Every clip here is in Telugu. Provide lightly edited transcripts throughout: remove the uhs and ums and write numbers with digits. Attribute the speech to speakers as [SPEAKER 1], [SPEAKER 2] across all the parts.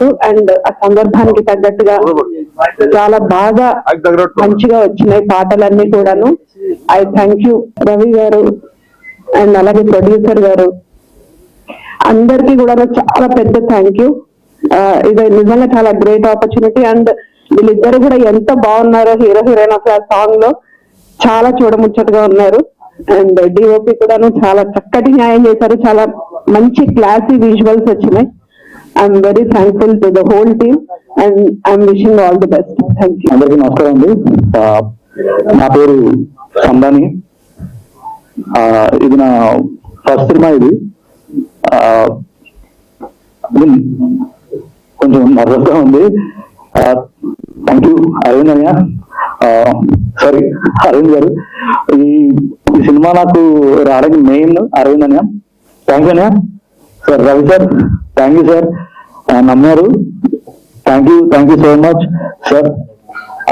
[SPEAKER 1] పాటలు అండ్ ఆ సందర్భానికి తగ్గట్టుగా చాలా బాగా మంచిగా వచ్చినాయి పాటలన్నీ కూడాను. ఐ థ్యాంక్ యూ రవి గారు అండ్ అలాగే ప్రొడ్యూసర్ గారు అందరికీ కూడా చాలా పెద్ద థ్యాంక్ యూ. ఇది నిజంగా చాలా గ్రేట్ ఆపర్చునిటీ అండ్ వీళ్ళిద్దరు కూడా ఎంత బాగున్నారో హీరో హీరోయిన్ అసలు ఆ సాంగ్ లో చాలా చూడముచ్చటగా ఉన్నారు. అండ్ డిఓపి కూడాను చాలా చక్కటి న్యాయం చేశారు, చాలా మంచి క్లాసీ విజువల్స్ వచ్చినాయి. I'm very thankful to the whole team and I'm wishing all the best. Thank you.
[SPEAKER 2] అందరికీ నమస్కారం అండి. నా పేరు సందాని. ఇది నా ఫస్ట్ సినిమా. ఇది కొంచెం నర్వస్ గా ఉంది. థ్యాంక్ యూ అరవింద్ అన్నయ్య, సారీ అరవింద్ గారు. ఈ సినిమా నాకు రావడానికి మెయిన్ అరవింద్ అన్నయ్య. థ్యాంక్ యూ అన్నయ్య. Sir Ravi sir thank you sir, నమ్మారు. Thank you so much sir.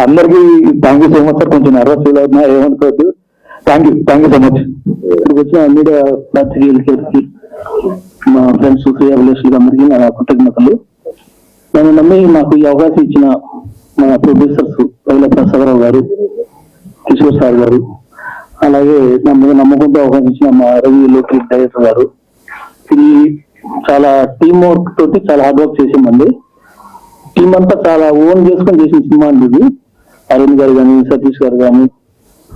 [SPEAKER 2] అందరికీ thank you so much sir. కొంచెం నర్వస్ ఫీల్ అవుతున్నా, ఏమనుకోవద్దు. Thank you so much. ఇక్కడికి వచ్చిన మీడియా పాత్రికేయులకి, మా ఫ్రెండ్స్ శ్రీయాభిలేషులకి అందరికీ నా కృతజ్ఞతలు. నన్ను నమ్మి నాకు ఈ అవకాశం ఇచ్చిన మా ప్రొడ్యూసర్స్ వైల ప్రసాదరావు గారు, కిషోర్ సార్ గారు, అలాగే నా మీద నమ్మకంతో అవకాశం ఇచ్చిన మా రవి లోకల్ డైరెక్టర్ గారు. ఇది చాలా టీమ్ వర్క్ తోటి చాలా హార్డ్ వర్క్ చేసిందండి. టీం అంతా చాలా ఓన్ చేసుకొని చేసిన సినిమా అండి ఇది. అరవింద్ గారు కానీ, సతీష్ గారు కానీ,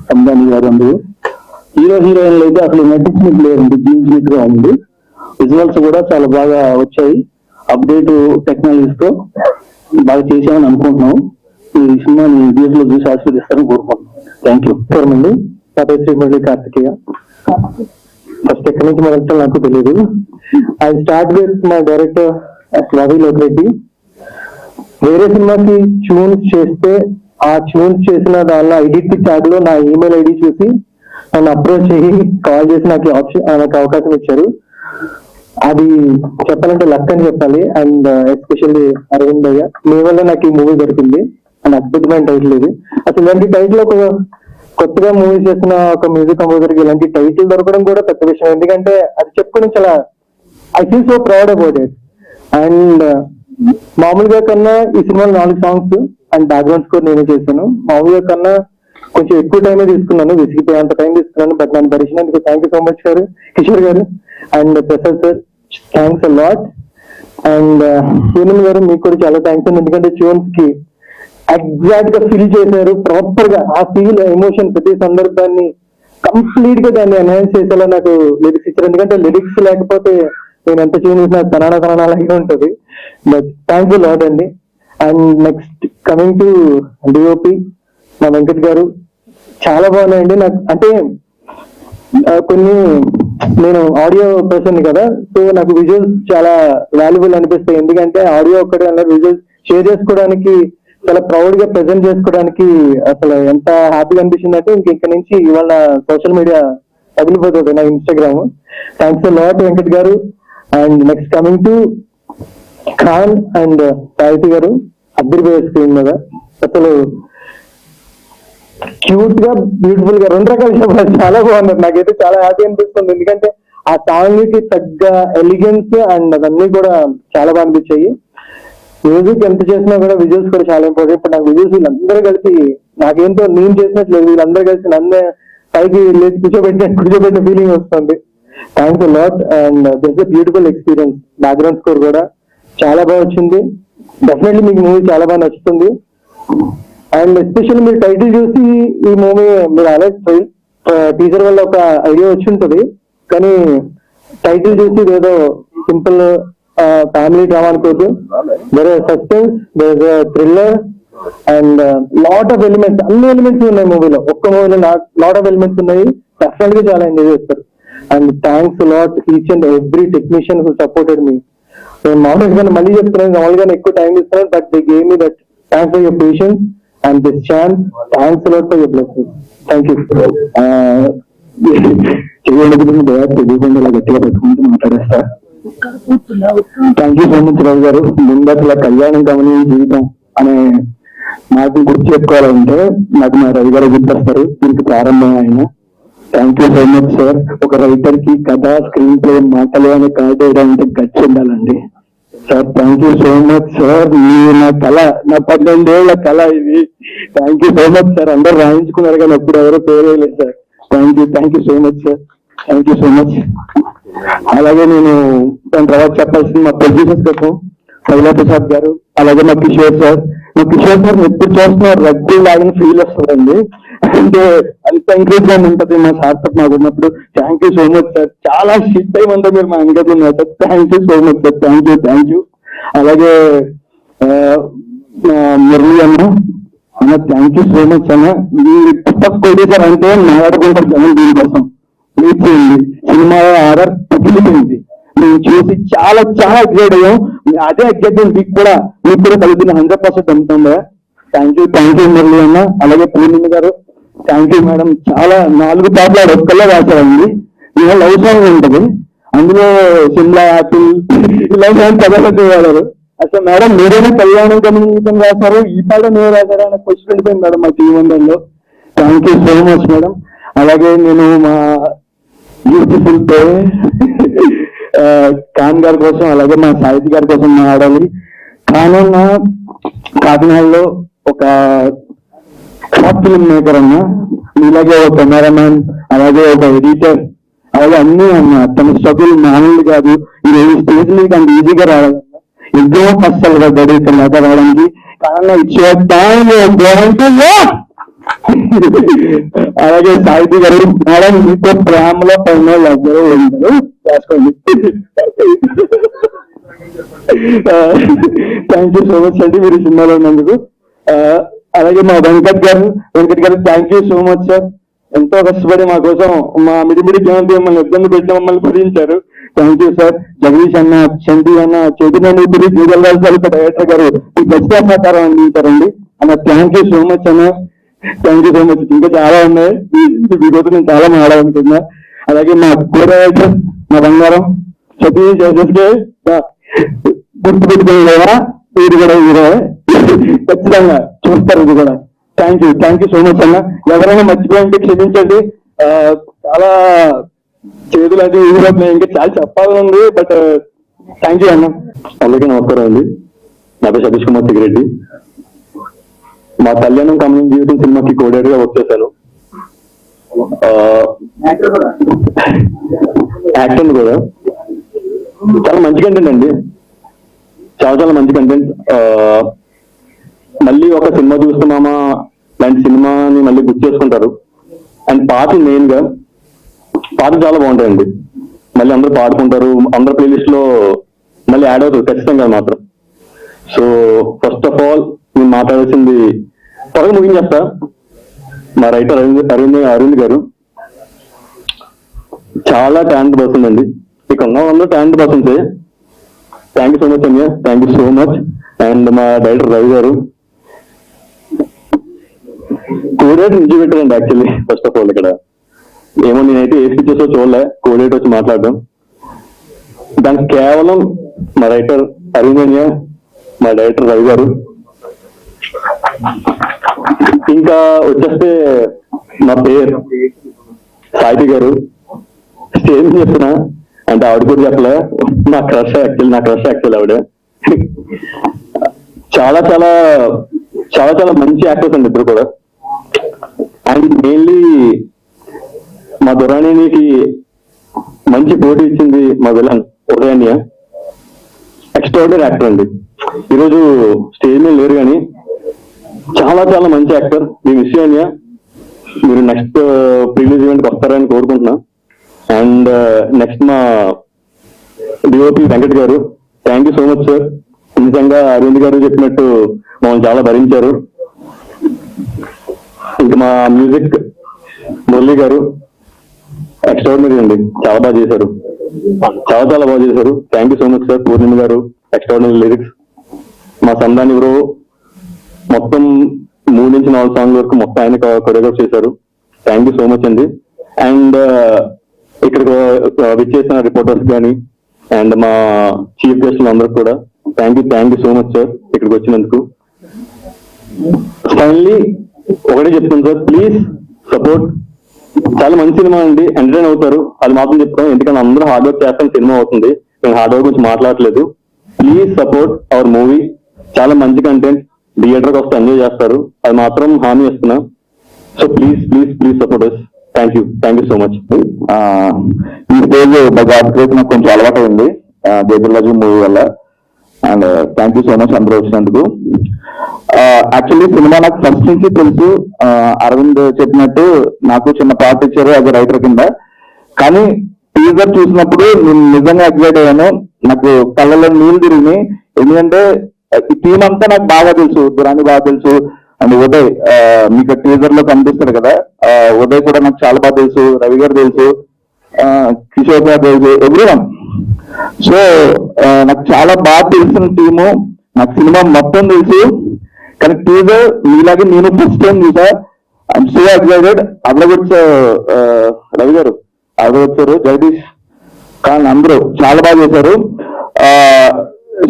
[SPEAKER 2] సందాని గారు అందరూ. హీరో హీరోయిన్లు అయితే అసలు నటించినట్టు లేదండి, జీవించినట్టుగా ఉంది. విజువల్స్ కూడా చాలా బాగా వచ్చాయి. అప్డేట్ టెక్నాలజీస్ తో బాగా చేసామని అనుకుంటున్నాం. ఈ సినిమాని థియేటర్ లో చూసి ఆశీర్వదిస్తారని కోరుకుంటున్నాం. Thank you. అండి నా పేరు శ్రీమురళి కార్తికేయ. ఫస్ట్ ఎక్కడి నుంచి మొదలు నాకు తెలియదు. I start with my director Ravi Lokireddy. వేరే సినిమాకి ట్యూన్స్ చేస్తే ఆ ట్యూన్స్ చేసిన దానిలో ఎడిట్ ట్యాగ్ లో నా ఈమెయిల్ ఐడి చూసి నన్ను అప్రోచ్ అయ్యి కాల్ చేసి నాకు అవకాశం ఇచ్చారు. అది చెప్పాలంటే లక్ అని చెప్పాలి. అండ్ ఎస్పెషల్లీ అరవింద్ అయ్య, మీ వల్ల నాకు ఈ మూవీ దొరికింది. అండ్ అద్భుతమైన టైటిల్ ఇది. అసలు ఇలాంటి టైటిల్ ఒక కొత్తగా మూవీ చేసిన ఒక మ్యూజిక్ కంపోజర్ కి ఇలాంటి టైటిల్ దొరకడం కూడా పెద్ద విషయం. ఎందుకంటే అది చెప్పుకుని చాలా I feel so proud about it. And మామూలుగా కన్నా ఈ సినిమాలో 4 సాంగ్స్ అండ్ బ్యాక్గ్రౌండ్ స్కోర్ నేనే చేశాను. మామూలుగా కన్నా కొంచెం ఎక్కువ టైమే తీసుకున్నాను, విసిగిపోయేంత టైం తీసుకున్నాను. బట్ నన్ను భరించినందుకు థ్యాంక్ యూ సో మచ్ గారు, కిషోర్ గారు and Prasad sir. Thanks a lot. And సూనల్ గారు మీకు కూడా చాలా థ్యాంక్స్ అండి. ఎందుకంటే ట్యూన్స్ కి ఎగ్జాక్ట్ గా ఫీల్ చేశారు ప్రాపర్ గా. ఆ ఫీల్ ఎమోషన్ ప్రతి సందర్భాన్ని కంప్లీట్ గా దాన్ని ఎన్హాన్స్ చేసేలా నాకు లిరిక్స్ ఇచ్చారు. ఎందుకంటే లిరిక్స్ లేకపోతే నేను ఎంత ట్యూన్ చేసినా తనానా లాగే ఉంటుంది. బట్ థ్యాంక్ యూ లాట్ అండి. And next coming to DOP మా వెంకట్ గారు, చాలా బాగున్నాయండి. నాకు అంటే కొన్ని నేను ఆడియో పర్సన్ కదా, సో నాకు విజువల్స్ చాలా వాల్యుబుల్ అనిపిస్తాయి. ఎందుకంటే ఆడియో ఒక్కటే అలా విజువల్స్ షేర్ చేసుకోవడానికి, చాలా ప్రౌడ్ గా ప్రెజెంట్ చేసుకోవడానికి అసలు ఎంత హ్యాపీగా అనిపించింది అంటే ఇక్కడ నుంచి ఇవాళ సోషల్ మీడియా తగిలిపోతుంది నా Instagram. Thanks lot Venkat garu. And next coming to Khan and Sahithi garu, అద్దరిపోయే స్క్రీన్ మీద అసలు క్యూట్ గా బ్యూటిఫుల్ గా 2 రకాల చెప్పాలి, చాలా బాగున్నారు. నాకైతే చాలా హ్యాపీ అనిపిస్తుంది. ఎందుకంటే ఆ సాంగ్ కి తగ్గ ఎలిగెన్స్ అండ్ అవన్నీ కూడా చాలా బాగా అనిపించాయి. మ్యూజిక్ ఎంత చేసినా కూడా విజువల్స్ కూడా చాలా ఇంపార్టెంట్. ఇప్పుడు నాకు విజువల్స్ వీళ్ళందరూ కలిసి నాకేంటో నేను చేసినట్లేదు, వీళ్ళందరూ కలిసి నన్ను పైకి లేచి కూర్చోబెట్టిన ఫీలింగ్ వస్తుంది. Thanks a lot. And this beautiful experience. Background score కూడా చాలా బాగా వచ్చింది. డెఫినెట్లీ మీకు మూవీ చాలా బాగా నచ్చుతుంది. అండ్ ఎస్పెషల్లీ మీరు టైటిల్ చూసి ఈ మూవీ మీరు అలాగే టీజర్ వల్ల ఒక ఐడియా వచ్చి ఉంటుంది, కానీ టైటిల్ చూసి ఏదో సింపుల్ ఫ్యామిలీ డ్రామా అనుకోవద్దు. There is suspense, there is thriller and lot of elements, అన్ని ఎలిమెంట్స్ ఉన్నాయి మూవీలో. ఒక్క మూవీలో లాట్ ఆఫ్ ఎలిమెంట్స్ ఉన్నాయి. డెఫినెట్ గా చాలా ఎంజాయ్ చేస్తారు. And thanks lot each and every technician who supported me. నేను మామూలుగా మళ్ళీ చెప్తున్నాను, మామూలుగా ఎక్కువ టైం ఇస్తున్నాను, but they gave me that. Thanks for your patience and this chance. Thanks a lot for your blessing. Thank you. గట్టిగా పెట్టుకుంటూ మాట్లాడేస్తా. థ్యాంక్ యూ సో మచ్ రావు గారు. ముందు అసలు కళ్యాణం గమని జీవితం అనే నాకు గుర్తు చెప్పుకోవాలంటే నాకు మా రవి గారు గుర్తొస్తారు. దీనికి ప్రారంభం ఆయన. Thank you so much sir. ఒక రైటర్ కి కథ, స్క్రీన్ ప్లే, మాటలు అనే కార్డు వేయాలంటే గచ్చి ఉండాలండి. Sir thank you so much sir. మీరు నా కళ, నా 12 ఏళ్ల కళ ఇది. Thank you so much sir. అందరూ రాయించుకున్నారు కానీ అప్పుడు ఎవరో పేరేయలేదు sir. Thank you so much sir. Thank you so much. అలాగే నేను దాని తర్వాత చెప్పాల్సింది మా ప్రొడ్యూసర్స్ కోసం శైలా ప్రసాద్ గారు, అలాగే మా కిషోర్ సార్. మా కిషోర్ సార్ ఎప్పుడు చూస్తున్నారు రగ్బీ లాగిన ఫీల్ వస్తుందండి. అంటే అంత ఎంకరేజ్మెంట్ ఉంటుంది మా సార్ తో మాకు ఉన్నప్పుడు. Thank you so much sir. చాలా షిట్ టైం అంతా మీరు మా వెనకట్లు ఉన్నారు sir. Thank you so much sir. Thank you. అలాగే మురళి అన్న థ్యాంక్ యూ సో మచ్ అన్న. మీరు ప్రొడ్యూసర్ అంటే మాట్లాడుకుంటారు జనం దీనికోసం. వెయిట్ చేయండి, సినిమా ఆర్డర్ తగిలిపోయింది. మేము చూసి చాలా ఎక్సైట్ అయ్యాం. అదే ఎక్సైట్మెంట్ మీకు కూడా కలుగుతుంది. 100% నమ్ముతుందా. థ్యాంక్ యూ మురళి అన్న. అలాగే పూర్ణిమ గారు థ్యాంక్ యూ మేడం. చాలా 4 పాటలు ఒక్కళ్ళే రాశారండి. ఇలా లవ్ సాంగ్ ఉంటుంది, అందులో సిమ్లా యాపిల్ లవ్ సాంగ్ పదాలు వాడారు. అసలు మేడం మీరైనా కళ్యాణం గమనించడం రాశారు, ఈ పాట మీరు రాశారా అన్న క్వశ్చన్ వెళ్ళిపోయింది మేడం మా టీం అందరిలో. Thank you so much madam. అలాగే నేను మా బ్యూటిఫుల్ ఖాన్ గారి కోసం, అలాగే మా సాహితీ గారి కోసం మాట్లాడాలి. ఖాన్ కాకినాడలో ఒక షార్ట్ ఫిల్మ్ మేకర్ అన్న, ఇలాగే ఒక కెమెరామ్యాన్, అలాగే ఒక ఎడిటర్, అలాగే అన్ని అన్న. తన స్ట్రగుల్ మామూలు కాదు. ఈ స్టేజ్ మీద అంత ఈజీగా రావాలన్నా ఎంతో కష్టాలు పడ్డాడు ఇక్కడ దాకా రావడానికి. కానీ ఇచ్చే అలాగే సాహితీ గారు మేడం మీతో ప్రేమలో పైన ఎవ్వరూ ఉండరు, రాసుకోండి. థ్యాంక్ యూ సో మచ్ అండి మీరు సినిమాలో ఉన్నందుకు. అలాగే మా వెంకట్ గారు thank you so much sir. ఎంతో కష్టపడి మా కోసం మా మిడిమిడి జీవనంతో మమ్మల్ని ఇబ్బంది పెట్టి మమ్మల్ని భరించారు. Thank you sir. జగదీష్ అన్న, చంటి అన్న, చైతన్య జూగల్ రాజు డైరెక్టర్ గారు ఈ గట్టిగా సహకారం అందించారండి అన్న. థ్యాంక్ యూ సో మచ్ అన్న. Thank you so much. ఇంకా చాలా ఉన్నాయి, వీడియోతో నేను చాలా మాట్లాడుతున్నా. అలాగే మా కో డైరెక్టర్ మా బంగారం సతీష్ జేసెస్కే గుర్తు పెట్టుకునేవా వీరు కూడా ఖచ్చితంగా చూస్తారు ఇది కూడా. థ్యాంక్ యూ సో మచ్ అన్న. ఎవరైనా మర్చిపోయింటే క్షమించండి. చాలా చేతులు అది ఊరిపోతున్నాయి, ఇంకా చాలా చెప్పాలని, బట్ థ్యాంక్ యూ అన్న. అందరికీ నమస్కారం అండి. నా పేరు సతీష్ కుమార్ సిగిరెడ్డి. మా కళ్యాణం కమలం జీవితం సినిమాకి కోడేరు గా వర్క్ చేశాను. యాక్టర్ కూడా చాలా మంచి కంటెంట్ అండి, చాలా మంచి కంటెంట్. మళ్ళీ ఒక సినిమా చూస్తున్నామా లాంటి సినిమాని మళ్ళీ గుర్తు చేసుకుంటారు. అండ్ పాటలు మెయిన్ గా పాటలు చాలా బాగుంటాయండి. మళ్ళీ అందరూ పాడుకుంటారు, అందరు ప్లేలిస్ట్ లో మళ్ళీ యాడ్ అవుతారు ఖచ్చితంగా మాత్రం. సో ఫస్ట్ ఆఫ్ ఆల్ నేను మాట్లాడాల్సింది త్వరగా ముగించేస్తా. మా రైటర్ అరవింద్ గారు చాలా టాలెంట్ పర్సన్ అండి. ఇక్కడ ఉన్న వాళ్ళు టాలెంట్ పర్సన్సే. థ్యాంక్ యూ సో మచ్ అన్య, thank you so much. And మా డైరెక్టర్ రవి గారు కోడేట్ నుంచి పెట్టారండి. యాక్చువల్లీ ఫస్ట్ ఆఫ్ ఆల్ ఇక్కడ ఏమో నేనైతే ఏ స్పీచెస్ చూడలే, కోడేట్ వచ్చి మాట్లాడడం. దానికి కేవలం మా రైటర్ అరవిందన్య, మా డైరెక్టర్ రవి గారు. ఇంకా వచ్చేస్తే నా పేరు సాహితీ గారు. స్టేజ్ చెప్తున్నా అంటే ఆవిడ కూడా చెప్పలే, నా క్రష్ యాక్చువల్ ఆవిడ. చాలా చాలా చాలా చాలా మంచి యాక్టర్స్ అండి ఇద్దరు కూడా. అండ్ మెయిన్లీ మా దురాణికి మంచి పోటీ ఇచ్చింది మా విలన్ ఉదయాన్య. ఎక్స్ట్రాడినరీ యాక్టర్ అండి. ఈరోజు స్టేజ్ మీద లేరు కానీ చాలా చాలా మంచి యాక్టర్. మీ విషయాన్య మీరు నెక్స్ట్ ప్రీవియస్ ఈవెంట్కి వస్తారని కోరుకుంటున్నా. అండ్ నెక్స్ట్ మా డిఓపి వెంకట్ గారు, thank you so much sir. నిజంగా అరవింద్ గారు చెప్పినట్టు మమ్మల్ని చాలా భరించారు. ఇంకా మా మ్యూజిక్ మురళి గారు ఎక్స్ట్రాడినరీ అండి, చాలా బాగా చేశారు, చాలా బాగా చేశారు. Thank you so much sir. Purnima గారు ఎక్స్ట్రాడినరీ లిరిక్స్. మా సందాని బ్రో మొత్తం 3 నుంచి 4 సాంగ్ల వరకు మొత్తం ఆయన కొరియోగ్రాఫ్ చేశారు. థ్యాంక్ యూ సో మచ్ అండి. అండ్ ఇక్కడ విచ్చేసిన రిపోర్టర్స్ కానీ అండ్ మా చీఫ్ గెస్ట్లు అందరికి కూడా thank you so much sir ఇక్కడికి వచ్చినందుకు. ఫైనల్లీ ఒకటే చెప్తాను సార్, ప్లీజ్ సపోర్ట్. చాలా మంచి సినిమా అండి, ఎంటర్టైన్ అవుతారు, అది మాత్రం చెప్తాను. ఎందుకంటే అందరూ హార్డ్ వర్క్ చేస్తాను, సినిమా అవుతుంది. నేను హార్డ్ వర్క్ గురించి మాట్లాడలేదు.
[SPEAKER 3] Please support our movie. చాలా మంచి కంటెంట్, థియేటర్కి వస్తే ఎంజాయ్ చేస్తారు, అది మాత్రం హామీ ఇస్తున్నా. So please support us. Thank you so much.
[SPEAKER 2] ఈ స్టేజ్ గాడ్ నాకు కొంచెం అలవాటు అయింది దేశరాజు మూవీ వల్ల. And thank you so much అందరూ వచ్చినందుకు. యాక్చువల్లీ సినిమా నాకు ఫస్ట్ నుంచి తెలుసు. అరవింద్ చెప్పినట్టు నాకు చిన్న పార్ట్ ఇచ్చారు యాజ్ రైటర్ కింద. కానీ టీజర్ చూసినప్పుడు నేను నిజంగా ఎక్సైట్ అయ్యాను. నాకు కళ్ళలో నీళ్ళు తిరిగి, ఎందుకంటే ఈ టీం అంతా నాకు బాగా తెలుసు, దురాని బాగా తెలుసు, అండ్ ఉదయ్ మీకు టీజర్ లో కనిపిస్తాడు కదా, ఉదయ్ కూడా నాకు చాలా బాగా తెలుసు, రవి గారు తెలుసు, కిషోర్ గారు తెలుసు, ఎవ్రీవన్. సో నాకు చాలా బాగా తెలిసిన టీము, నాకు సినిమా మొత్తం తెలుసు. కానీ టీజర్ మీలాగే నేను ఫస్ట్ టైం చూసా. I'm so excited. అవ్వగొచ్చు రవి గారు, అవ్వగొచ్చారు, జగదీష్ ఖాన్, అందరూ చాలా బాగా చేశారు.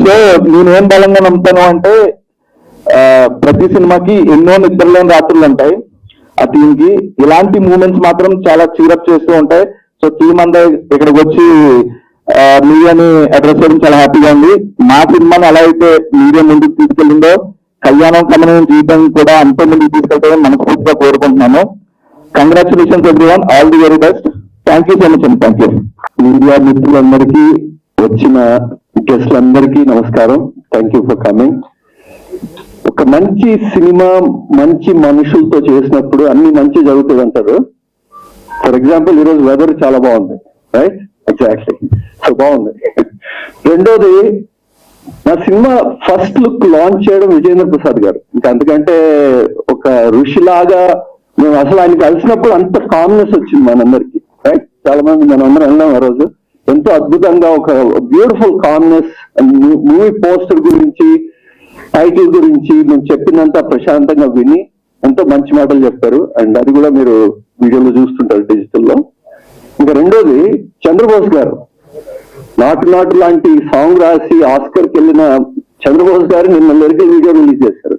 [SPEAKER 2] సో నేనేం బలంగా నమ్ముతాను అంటే ప్రతి సినిమాకి ఎన్నో నిద్రలేని రాత్రులు ఉంటాయి. ఆ టీమ్ కి ఇలాంటి మూమెంట్స్ మాత్రం చాలా చీరప్ చేస్తూ ఉంటాయి. సో టీం అంతా ఇక్కడికి వచ్చి మీడియాని అడ్రస్ చేయడం చాలా హ్యాపీగా ఉంది. మా సినిమాని ఎలా అయితే మీడియా ముందుకు తీసుకెళ్ళిందో కళ్యాణం కమనం జీవితం కూడా అంత ముందుకు తీసుకెళ్తామని మనస్ఫూర్తిగా కోరుకుంటున్నాను. Congratulations everyone, all the very best. Thank you so much అండి. Thank you.
[SPEAKER 3] మీడియా మిత్రులందరికీ, వచ్చిన గెస్ట్లందరికీ నమస్కారం. Thank you for coming. ఒక మంచి సినిమా మంచి మనుషులతో చేసినప్పుడు అన్ని మంచి జరుగుతుంది అంటారు. ఫర్ ఎగ్జాంపుల్ ఈరోజు వెదర్ చాలా బాగుంది, రైట్? ఎగ్జాక్ట్లీ. సో బాగుంది. రెండోది, నా సినిమా ఫస్ట్ లుక్ లాంచ్ చేయడం విజేంద్ర ప్రసాద్ గారు. ఇంకా అంతకంటే ఒక ఋషిలాగా మేము అసలు ఆయన కలిసినప్పుడు అంత కామ్నెస్ వచ్చింది మనందరికి, రైట్? చాలా మంది మనం అందరం వెళ్ళాం ఆ రోజు. ఎంతో అద్భుతంగా ఒక బ్యూటిఫుల్ కామ్నెస్. మూవీ పోస్టర్ గురించి, టైటిల్ గురించి మేము చెప్పినంత ప్రశాంతంగా విని ఎంతో మంచి మాటలు చెప్పారు. అండ్ అది కూడా మీరు వీడియోలో చూస్తుంటారు, డిజిటల్లో. ఇంకా రెండోది, చంద్రబోస్ గారు నాటు లాంటి సాంగ్ రాసి ఆస్కర్కి వెళ్ళిన చంద్రబోస్ గారు నిన్న లిరికల్ వీడియో రిలీజ్ చేశారు.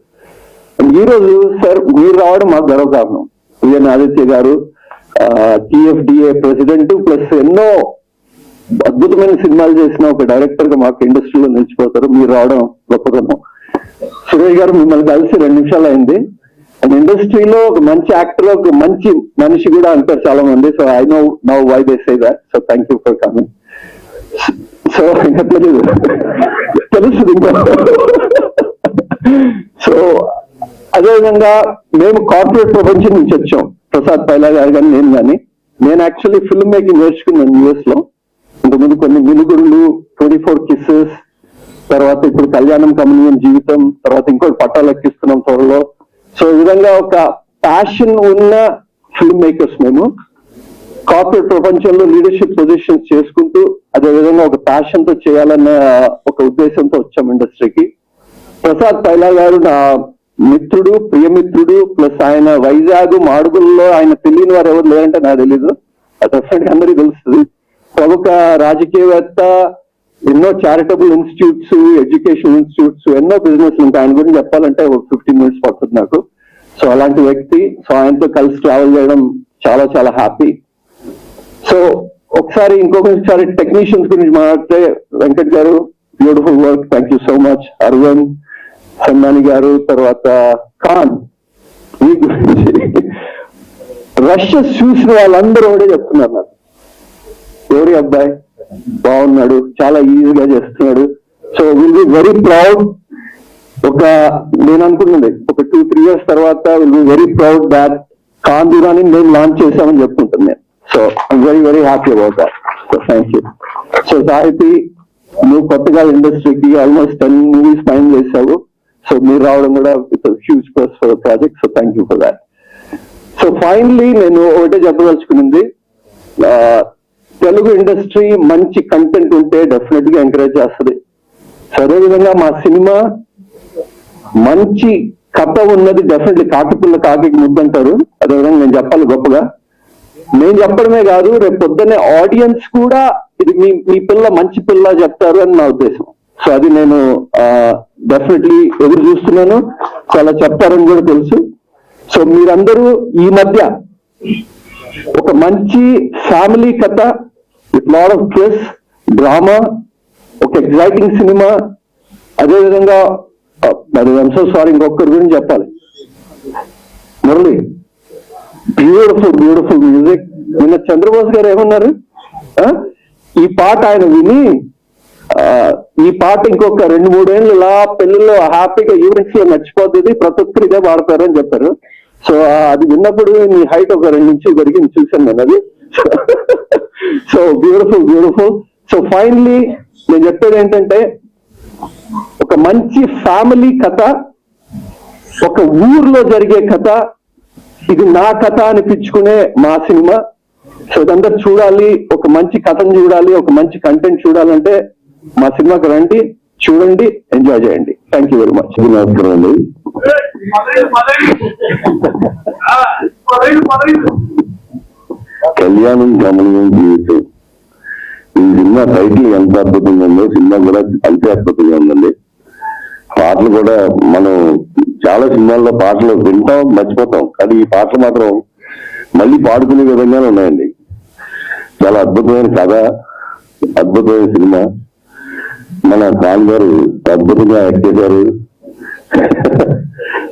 [SPEAKER 3] ఈ రోజు సార్ మీరు రావడం మాకు గర్వకారణం. విఎన్ ఆదిత్య గారు TFDA ప్రెసిడెంట్, ప్లస్ ఎన్నో అద్భుతమైన సినిమాలు చేసిన ఒక డైరెక్టర్ గా మాకు ఇండస్ట్రీలో నిలిచిపోతారు. మీరు రావడం గొప్పతనం. సురేష్ గారు మిమ్మల్ని కలిసి 2 నిమిషాలు అయింది. అండ్ ఇండస్ట్రీలో ఒక మంచి యాక్టర్, ఒక మంచి మనిషి కూడా అంటారు చాలా మంది. So I know now why they say that. So thank you for coming. So ఇంకా తెలియదు, తెలుస్తుంది ఇంకా. సో అదేవిధంగా మేము కార్పొరేట్ ప్రపంచం నుంచి వచ్చాం, ప్రసాద్ పైలా గారు కానీ నేను కానీ. నేను యాక్చువల్లీ ఫిల్మ్ మేకింగ్ నేర్చుకున్నాను US లో. ఇంతకుముందు కొన్ని మినుగురులు, 24 కిస్సెస్, తర్వాత ఇప్పుడు కళ్యాణం కమనీయం జీవితం, తర్వాత ఇంకోటి పట్టాలు ఎక్కిస్తున్నాం త్వరలో. సో ఈ విధంగా ఒక ప్యాషన్ ఉన్న ఫిల్మ్ మేకర్స్ మేము. కార్పొరేట్ ప్రపంచంలో లీడర్షిప్ పొజిషన్స్ చేసుకుంటూ అదేవిధంగా ఒక ప్యాషన్ తో చేయాలన్న ఒక ఉద్దేశంతో వచ్చాం ఇండస్ట్రీకి. ప్రసాద్ పైలా గారు నా మిత్రుడు, ప్రియమిత్రుడు, ప్లస్ ఆయన వైజాగ్ మాడుగుల్లో ఆయన తెలియని వారు ఎవరు లేరంటే నాకు తెలీదు, డెఫినెట్ గా అందరికీ తెలుస్తుంది. ప్రముఖ రాజకీయవేత్త, ఎన్నో చారిటబుల్ ఇన్స్టిట్యూట్స్, ఎడ్యుకేషన్ ఇన్స్టిట్యూట్స్, ఎన్నో బిజినెస్ ఉంటాయి. ఆయన గురించి చెప్పాలంటే ఒక 15 మినిట్స్ పడుతుంది నాకు. సో అలాంటి వ్యక్తి. సో ఆయనతో కలిసి ట్రావెల్ చేయడం చాలా చాలా హ్యాపీ. సో ఒకసారి ఇంకొకసారి టెక్నీషియన్స్ గురించి మాట్లాడితే, వెంకట్ గారు beautiful work, thank you so much. Arvind, సన్నాని గారు, తర్వాత ఖాన్, ఈ గురించి రషెస్ చూసిన వాళ్ళందరూ ఒకటే చెప్తున్నారు నాకు, ఎవరి అబ్బాయి బాగున్నాడు, చాలా ఈజీగా చేస్తున్నాడు. So will be very proud. నేను అనుకున్నది ఒక 2-3 ఇయర్స్ తర్వాత will be very proud that Khan Durani నేను లాంచ్ చేశామని చెప్పుకుంటాను నేను. So I'm very very happy about that. So thank you. So సాహితీ, నువ్వు కొత్తగా ఇండస్ట్రీకి ఆల్మోస్ట్ 10 మూవీస్ ఫైన్ చేశావు. సో మీరు రావడం కూడా with huge plus for the project. So thank you for that. So finally నేను ఒకటే చెప్పదలుచుకునింది, తెలుగు ఇండస్ట్రీ మంచి కంటెంట్ ఉంటే డెఫినెట్ గా ఎంకరేజ్ చేస్తుంది. సో అదేవిధంగా మా సినిమా మంచి కథ ఉన్నది, డెఫినెట్లీ కాకిపిల్ల కాకి ముద్దంటారు. అదేవిధంగా నేను చెప్పాలి గొప్పగా. నేను చెప్పడమే కాదు, రేపు పొద్దున్నే ఆడియన్స్ కూడా ఇది మీ పిల్ల మంచి పిల్ల చెప్తారు అని నా ఉద్దేశం. సో అది నేను డెఫినెట్లీ ఎదురు చూస్తున్నాను. సో అలా చెప్తారని కూడా తెలుసు. సో మీరందరూ ఈ మధ్య ఒక మంచి ఫ్యామిలీ కథ with lot of twist, drama, ఒక ఎగ్జైటింగ్ సినిమా. అదేవిధంగా మరి ఐఎమ్ సో సారీ, ఇంకొకరి గురించి చెప్పాలి, మురళి. Beautiful music. నిన్న చంద్రబోస్ గారు ఏమన్నారు, ఈ పాట ఆయన విని ఈ పాట ఇంకొక 2-3 ఏళ్ళు ఇలా పెళ్లిలో హ్యాపీగా ఈవెంట్స్ లో నచ్చిపోతుంది, ప్రతి ఒక్కరు ఇదే వాడతారు అని చెప్పారు. సో అది విన్నప్పుడు నీ హైట్ ఒక 2 ఇంచులు పెరిగి చూశాను నేను అది. So beautiful. సో ఫైనలీ నేను చెప్పేది ఏంటంటే, ఒక మంచి ఫ్యామిలీ కథ, ఒక ఊర్లో జరిగే కథ, ఇది నా కథ అనిపించుకునే మా సినిమా. సో ఇదంతా చూడాలి, ఒక మంచి కథను చూడాలి, ఒక మంచి కంటెంట్ చూడాలంటే మా సినిమాకి రండి, చూడండి, ఎంజాయ్ చేయండి. Thank you very much. నమస్కారం అండి.
[SPEAKER 2] కళ్యాణం గమనం జీవితం, ఈ సినిమా టైటిల్ ఎంత అద్భుతంగా ఉందో సినిమా కూడా అంతే అద్భుతంగా ఉందండి. పాటలు కూడా మనం చాలా సినిమాల్లో పాటలు వింటాం, మర్చిపోతాం, కానీ ఈ పాటలు మాత్రం మళ్ళీ పాడుకునే విధంగానే ఉన్నాయండి. చాలా అద్భుతమైన కథ, అద్భుతమైన సినిమా. మన ఖాన్ గారు అద్భుతంగా యాక్ట్ చేశారు.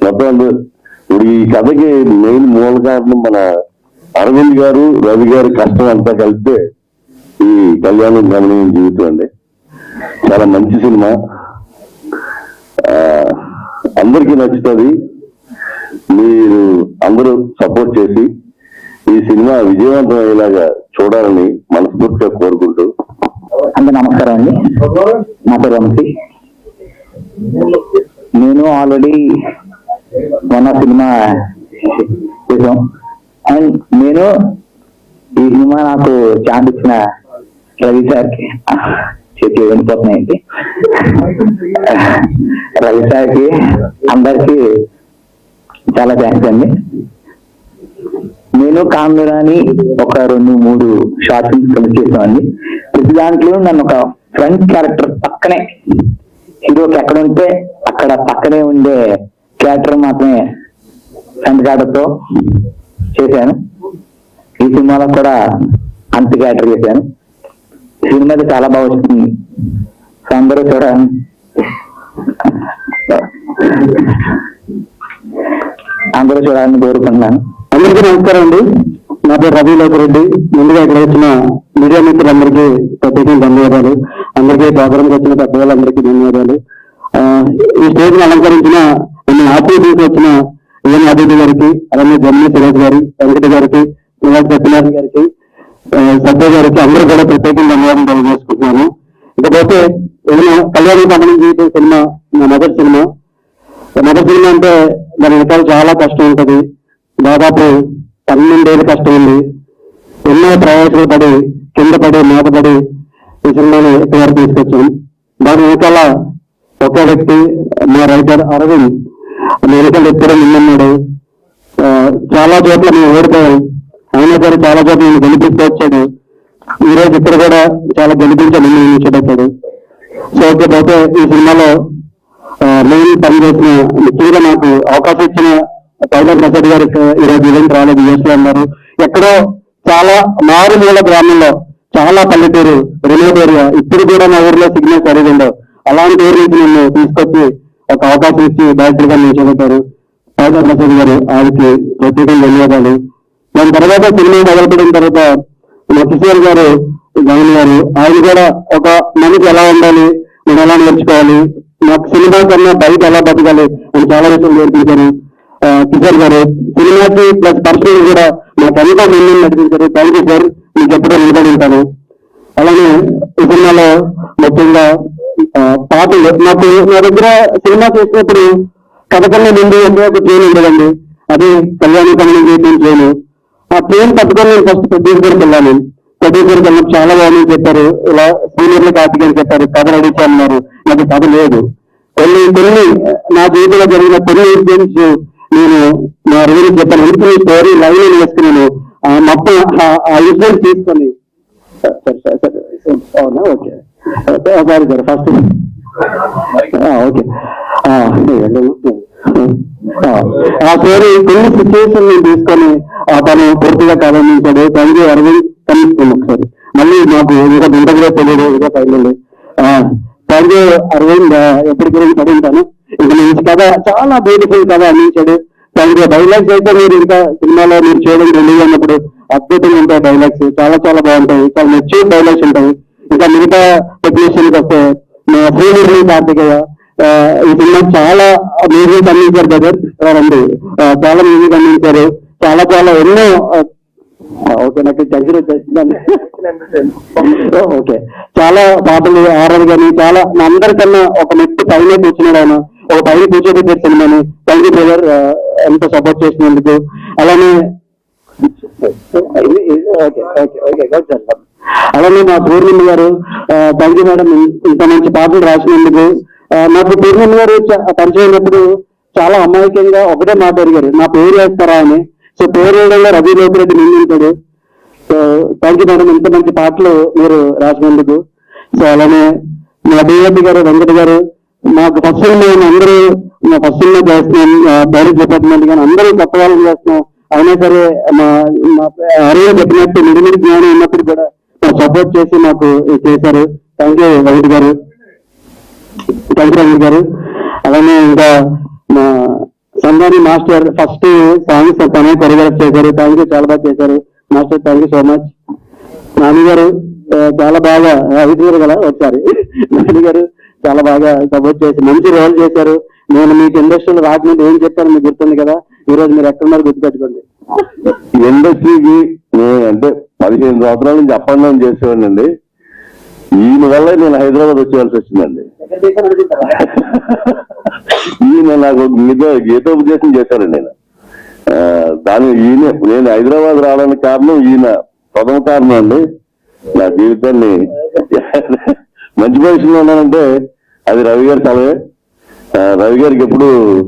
[SPEAKER 2] మొత్తం ఇప్పుడు ఈ కథకి మెయిన్ మూల కారణం మన అరవింద్ గారు, రవి గారి కష్టం అంతా కలిపితే ఈ కళ్యాణం గమనం జీవితం అండి. చాలా మంచి సినిమా, అందరికీ నచ్చుతుంది. మీరు అందరూ సపోర్ట్ చేసి ఈ సినిమా విజయవంతం అయ్యేలాగా చూడాలని మనస్ఫూర్తిగా కోరుకుంటూ.
[SPEAKER 4] అందరూ నమస్కారం అండి. నా పేరు వంశీ. నేను ఆల్రెడీ మొన్న సినిమా చేసాం. అండ్ నేను ఈ సినిమా నాకు ఛాన్స్ ఇచ్చిన రవి సార్కి, చేతి వెళ్ళిపోతున్నాయండి, రవి సార్కి అందరికి చాలా థ్యాంక్స్ అండి. నేను కాంబిరాని ఒక 2-3 షార్ట్ ఫిల్మ్స్ కలిసి చేసామండి. ప్రతి దాంట్లో నన్ను ఒక ఫ్రంట్ క్యారెక్టర్ పక్కనే, హీరోకి ఎక్కడ ఉంటే అక్కడ పక్కనే ఉండే క్యారెక్టర్ మాత్రమే ఫ్రంట్ క్యారెక్టర్తో చేశాను. ఈ సినిమాలో కూడా అంత క్యారెక్టర్ చేశాను. సినిమా చాలా బాగా వస్తుంది, అందరూ చూడాలని కోరుకుంటున్నాను.
[SPEAKER 5] అందరికీ నమస్కారం అండి. నా పేరు రవి లోకిరెడ్డి. ముందుగా ఇక్కడ వచ్చిన మీడియా మిత్రులందరికీ ప్రత్యేకంగా ధన్యవాదాలు. అందరికీ ప్రోగ్రాంకి వచ్చిన పెద్దవాళ్ళందరికీ ధన్యవాదాలు. ఈ స్టేజ్ ని అలంకరించిన ఆఫీస్ వచ్చిన ఏఎన్ అభివృద్ధి గారికి, అలాగే జమ్మి సురేష్ గారి, వెంకట గారికి, సత్యనారాయణ గారికి, సత్య గారికి అందరూ కూడా ప్రత్యేకంగా ధన్యవాదాలు తెలియజేసుకుంటున్నాను. ఇకపోతే ఏదైనా కళ్యాణం గమనం జీవితం సినిమా నా మొదటి సినిమా. అంటే దాని వెనకాల చాలా కష్టం ఉంటుంది. దాదాపు 12 ఏళ్ళు కష్టం ఉంది. ఎన్నో ప్రయాసాలు పడి, కింద పడి, మూతపడి ఈ సినిమాని ఎక్కడి తీసుకొచ్చాం. దాని వెనకాల ఒక వ్యక్తి, మా రైటర్ అరవింద్, వెనకాల ఎప్పుడూ ముందున్నాడు. చాలా చోట్ల మేము ఓడిపోయాం, అయినా సరే చాలా చోట్ల నేను గెలిపిస్తూ వచ్చాడు. ఈ రోజు ఇక్కడ కూడా చాలా గెలిపించాడు, నిలిచిపెట్టాడు. సో ఇకపోతే ఈ సినిమాలో మెయిన్ పనిచేసిన, ముఖ్యంగా నాకు అవకాశం ఇచ్చిన పైలర్ ప్రసాద్ గారికి ఈరోజు ఈవెంట్ రాలేదు, యూఎస్ లో ఉన్నారు. ఎక్కడో చాలా మారుమూల గ్రామంలో, చాలా పల్లెటూరు, రిమోట్ ఏరియా, ఇప్పుడు కూడా మా ఊర్లో సిగ్నల్ సరిగా ఉండవు. అలాంటి ఊరి నుంచి నన్ను తీసుకొచ్చి ఒక అవకాశం ఇచ్చి డైరెక్టర్ గా నిలిచిపెట్టారు పైలర్ ప్రసాద్ గారు. ఆయనకి ప్రత్యేకంగా ధన్యవాదాలు. దాని తర్వాత సినిమా మొదలుపెట్టిన తర్వాత మా కిషోర్ గారు, గౌన్ గారు, ఆయన కూడా ఒక మనిషి ఎలా ఉండాలి, నేను ఎలా నేర్చుకోవాలి, నాకు సినిమా కన్నా బయట ఎలా బతకాలి అని చాలా విషయాలు నేర్పించారు కిషోర్ గారు. సినిమాకి ప్లస్ పర్సనల్ కూడా నాకు ఎంతో ముందు నడిపించారు. థ్యాంక్ యూ సార్, మీకు ఎప్పుడో నిలబడి ఉంటాను. అలానే ఈ సినిమాలో ముఖ్యంగా పాటలు, నాకు నా దగ్గర సినిమా చేసినప్పుడు కథ కన్నా ముందు ఎంతో ఒక ట్రైన్ ఉండదండి, అది కళ్యాణి కళ్యాణం చేయడం ట్రైన్. ఆ ట్రైన్ పట్టుకొని నేను ఫస్ట్ ప్రొడ్యూసర్కి వెళ్ళాను. ప్రొడ్యూసర్కి వెళ్ళినప్పుడు చాలా బాగుంది చెప్పారు, ఇలా సీనియర్లు కాపీ అని చెప్పారు, కథ రెడీ చేయమన్నారు. నాకు కథ లేదు. కొన్ని నా జీవితంలో జరిగిన కొన్ని ఇన్సిడెంట్స్ నేను మా రివ్యూ చెప్పాను. ఇంట్లో స్టోరీ లైన్ వేసుకున్నాను. మొత్తం ఆ ఇన్సిడెంట్ తీసుకొని అవునా, okay sorry sir, first okay. ఆ స్టోరీ కొన్ని సిచ్యువేషన్ తీసుకొని తను పూర్తిగా ప్రారంభించాడు. Thank you Aravind. కనిపిస్తుంది ఒకసారి మళ్ళీ నాకు ఇంకా ఇంటర్వ్యూ తెలియదు, ఇంకా పైన థ్యాంక్ యూ అరవింద్, ఎప్పటి గురించి పడింటాను. ఇంకా మంచి కథ, చాలా బ్యూటిఫుల్ కథ అందించాడు. Thank you. డైలాగ్స్ అయితే మీరు ఇంకా సినిమాలో మీరు చూడండి, రిలీజ్ అయినప్పుడు అద్భుతంగా ఉంటాయి డైలాగ్స్, చాలా చాలా బాగుంటాయి, చాలా మెచ్యూర్ డైలాగ్స్ ఉంటాయి. ఇంకా మిగతా టెక్నీషియన్కి వస్తే శ్రీనిధి కార్తికేయ ఈ సినిమా చాలా మ్యూజిక్ అందించారు బ్రదర్, రండి, చాలా మ్యూజిక్ అందించారు, చాలా చాలా ఎన్నో. ఓకే, నాకు టెన్షన్ వచ్చేసిందండి. ఓకే, చాలా పాటలు ఆర్ఆర్ కానీ చాలా అందరికన్నా ఒక మెట్టు పైన కూర్చున్నాడు ఆయన, ఒక పైన కూర్చోబెట్టారు సినిమాని. థ్యాంక్ యూ బ్రదర్, ఎంతో సపోర్ట్ చేసినందుకు. అలానే అలానే మా పూర్ణిమ గారు, థ్యాంక్ యూ మేడం, ఇంత మంచి పాటలు రాసినందుకు. నాకు పూర్ణిమ గారు పరిచయం అయినప్పుడు చాలా అమాయకంగా ఒకటే మాట అడిగారు, నా పేరు వేస్తారా అని. సో పేరు వేయడంలో రవి లోకిరెడ్డి నిందించాడు. సో థ్యాంక్ యూ మేడం, ఇంత మంచి పాటలు మీరు రాసినందుకు. సో అలానే మా డిఓపి గారు, వెంకట గారు, మాకు ఫస్ట్ మేము అందరూ ఫస్ట్ చేస్తున్నాం, డైరెక్ట్ డిపార్ట్మెంట్ కానీ అందరూ కొత్త వాళ్ళని చేస్తున్నాం. అయినా సరే మా అరవింద్ చెప్పినట్టు నిడిమిడి జ్ఞానం ఉన్నప్పుడు కూడా సపోర్ట్ చేసి మాకు చేశారు. థ్యాంక్ యూ వెంకట గారు, థ్యాంక్ యూ వెంకట గారు. అలానే ఇంకా మా సందాని మాస్టర్ ఫస్ట్ సాంగ్స్ తనే కొరియోగ్రాఫ్ చేశారు. థ్యాంక్ యూ, చాలా బాగా చేశారు master, thank you so much. Nani గారు చాలా బాగా అవితీరు కదా ఒకసారి, నాని గారు చాలా బాగా సపోర్ట్ చేసి మంచి రోల్ చేశారు. నేను మీకు ఇండస్ట్రీలో రాకముందు ఏం చెప్పాను మీకు గుర్తుంది కదా, ఈ రోజు మీరు ఎక్కడున్నారు గుర్తుపెట్టుకోండి.
[SPEAKER 3] ఇండస్ట్రీకి నేను అంటే 15 సంవత్సరాల నుంచి అప్ అండ్ డౌన్ చేసేవాడిని అండి. ఈయన వల్ల నేను హైదరాబాద్ వచ్చేవాల్సి వచ్చిందండి. ఈయన నాకు గీతోపదేశం చేశారండి. ఈయన నేను హైదరాబాద్ రావడానికి కారణం ఈయన, ప్రథమ కారణం అండి. నా జీవితాన్ని మంచి పొజిషన్లో ఉన్నానంటే అది రవి గారి కలవే. రవి గారికి ఎప్పుడు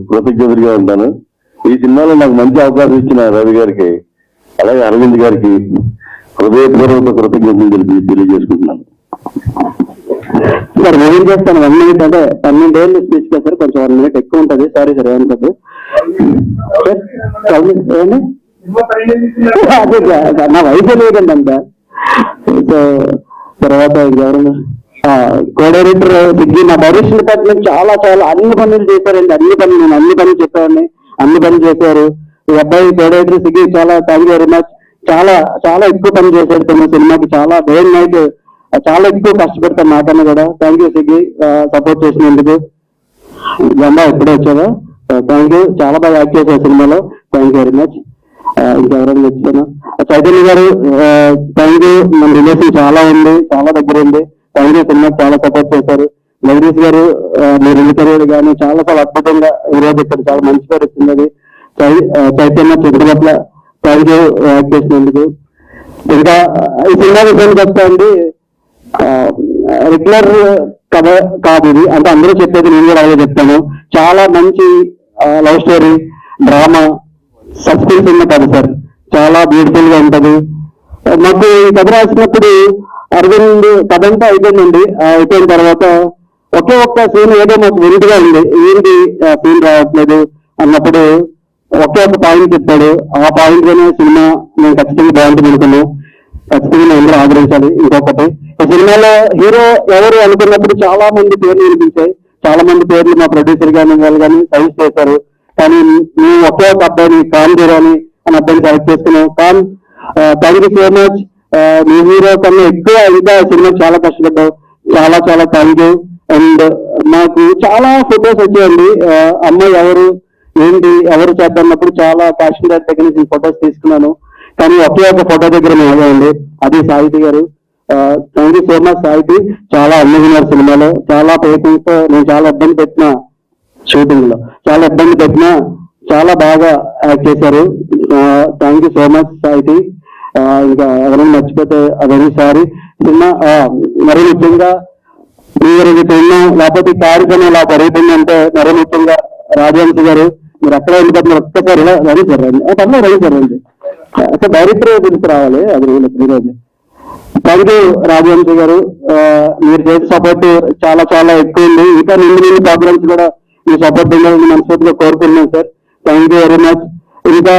[SPEAKER 3] కృతజ్ఞతగా ఉంటాను. ఈ సినిమాలో నాకు మంచి అవకాశం ఇచ్చిన రవి గారికి, అలాగే అరవింద్ గారికి హృదయపూర్వక కృతజ్ఞతలు తెలియజేసుకుంటున్నాను.
[SPEAKER 5] సార్ ఏం చేస్తాను, 1 minute అంటే 12 ఏళ్ళు స్పీచ్ చేస్తారు, కొంచెం 1 minute ఎక్కువ ఉంటుంది. సారీ సార్, ఏమనుకోద్దు. నా వయసు లేదండి అంత. సో తర్వాత ఎవరు కో డైరెక్టర్ సిగ్గి, మా డైరెక్షన్ డిపార్ట్మెంట్ చాలా చాలా అన్ని పనులు చేశారండి. నేను అన్ని పనులు చెప్పాను, అన్ని పనులు చేశారు. ఈ అబ్బాయి కో డైరెక్టర్ సిగ్గి, చాలా థ్యాంక్ యూ వెరీ మచ్. చాలా చాలా ఎక్కువ పని చేశాడు తమ సినిమాకి, చాలా డే అండ్ నైట్ చాలా ఎక్కువ కష్టపడతాను నాకన్నా కూడా. థ్యాంక్ యూ సిగ్గి, సపోర్ట్ చేసినందుకు. జెండా ఎప్పుడే వచ్చావా, థ్యాంక్ యూ, చాలా బాగా యాక్ట్ చేశారు సినిమాలో, థ్యాంక్ యూ వెరీ మచ్. ఇంకెవరైనా వచ్చాను, చైతన్య గారు, థ్యాంక్ యూ. మన రిలేషన్ చాలా ఉంది, చాలా దగ్గర ఉంది, థ్యాంక్ యూ. సినిమాకి చాలా సపోర్ట్ చేశారు. జగదీష్ గారు, మీరు ఇల్లు కెరీర్ కానీ చాలా చాలా అద్భుతంగా ఈరోజు ఇక్కడ చాలా మంచి పేరు వచ్చింది. చైతన్య చుట్టుపట్ల థ్యాంక్ యూ యాక్ట్ చేసినందుకు. ఇంకా ఈ సినిమా విషయానికి వస్తా అండి, రెగ్యులర్ కథ కాదు ఇది, అంటే అందరూ చెప్పేది నేను కూడా అలాగే చెప్తాను. చాలా మంచి లవ్ స్టోరీ, డ్రామా, సస్పెన్స్ ఉన్న కథ సార్, చాలా బ్యూటిఫుల్ గా ఉంటది. నాకు ఈ కథ రాసినప్పుడు అరవింద్ కథ అంతా అయిపోయిందండి. అయిపోయిన తర్వాత ఒకే ఒక్క సీన్ ఏదో మాకు వింటుగా ఉంది, ఏంటి సీన్ రావట్లేదు అన్నప్పుడు ఒకే ఒక పాయింట్ చెప్పాడు. ఆ పాయింట్ లోనే సినిమా నేను ఖచ్చితంగా బాగుంటుంది అనుకున్నాను, ఖచ్చితంగా అందరూ ఆదరించాలి. ఇంకొకటి, ఈ సినిమాలో హీరో ఎవరు అనుకున్నప్పుడు చాలా మంది పేర్లు వినిపించాయి, చాలా మంది పేర్లు మా ప్రొడ్యూసర్ కానీ వాళ్ళు కానీ సజెస్ట్ చేశారు. కానీ మేము ఒకే ఒక అబ్బాయిని ఖాన్ హీరో అని అబ్బాయిని సెలెక్ట్ చేసుకున్నాం. Khan, thank you so much. Me hero కన్నా ఎక్కువ ఇంకా సినిమా చాలా కష్టపడ్డావు, చాలా చాలా థ్యాంక్ యూ. అండ్ నాకు చాలా ఫొటోస్ వచ్చాయండి, అమ్మాయి ఎవరు ఏంటి ఎవరు చేద్దన్నప్పుడు చాలా ప్యాషనెట్ దగ్గర నుంచి ఫొటోస్ తీసుకున్నాను. కానీ ఒకే ఒక ఫోటో దగ్గర మేము ఆగాయండి, అది Sahithi garu. Thank you so much Sahithi, చాలా అన్నిన్నారు సినిమాలో, చాలా పేషెన్స్ తో నేను చాలా ఇబ్బంది పెట్టిన షూటింగ్ లో, చాలా ఇబ్బంది పెట్టినా చాలా బాగా యాక్ట్ చేశారు. Thank you so much Sahithi. ఇంకా ఎవరైనా మర్చిపోతే అదే సారీ. సినిమా మరీ ముఖ్యంగా మీరు తిన్నాం లేకపోతే ఈ కార్యక్రమం ఇలా జరుగుతుందంటే మరీ ముఖ్యంగా రాజవంశ గారు, మీరు అక్కడ వెళ్ళిపోతున్నారు, ఒక్కసారి ఇలా రెడీ సార్ రండి, పర్లేదు రెడీ సార్ రండి, అసలు డైరెక్టర్ పిలిచి రావాలి, అది ఈరోజు. థ్యాంక్ యూ రాజవంశ గారు, మీరు చేసే సపోర్ట్ చాలా చాలా ఎక్కువ ఉంది. ఇంకా నిండు ప్రోగ్రామ్స్ కూడా మీ సపోర్ట్ ఉండాలని మనస్ఫూర్తిగా కోరుకుంటున్నాను sir. Thank you very much. ఇంకా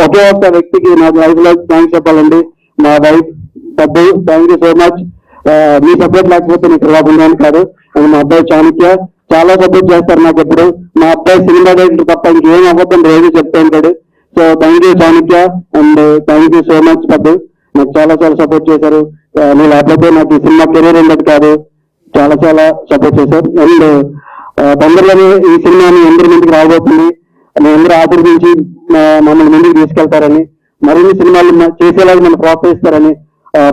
[SPEAKER 5] ఒకే ఒక్క వ్యక్తికి నా లైఫ్ లో థ్యాంక్స్ చెప్పాలండి, మా వైఫ్ పెద్ద, thank you so much. Me support లేకపోతే నీకు రాకుండా కాదు. అండ్ మా అబ్బాయి చాణక్య చాలా సపోర్ట్ చేస్తారు నాకు ఎప్పుడు. మా అబ్బాయి సినిమా డైరెక్టర్ తప్ప ఇంకేం అవ్వద్దని రోజు చెప్తా ఉంటాడు. So thank you Chanakya and thank you so much పద్దు. నాకు చాలా సపోర్ట్ చేశారు. నేను లేకపోతే నాకు ఈ సినిమా కెరీర్ ఉండదు కాదు. చాలా సపోర్ట్ చేశారు. అండ్ తొందరలోనే ఈ సినిమాని అందరి ముందుకు రాబోతుంది. మీ అందరూ ఆశీర్వదించి మమ్మల్ని ముందుకు తీసుకెళ్తారని, మరిన్ని సినిమాలు చేసేలాగా నన్ను ప్రోత్సహిస్తారని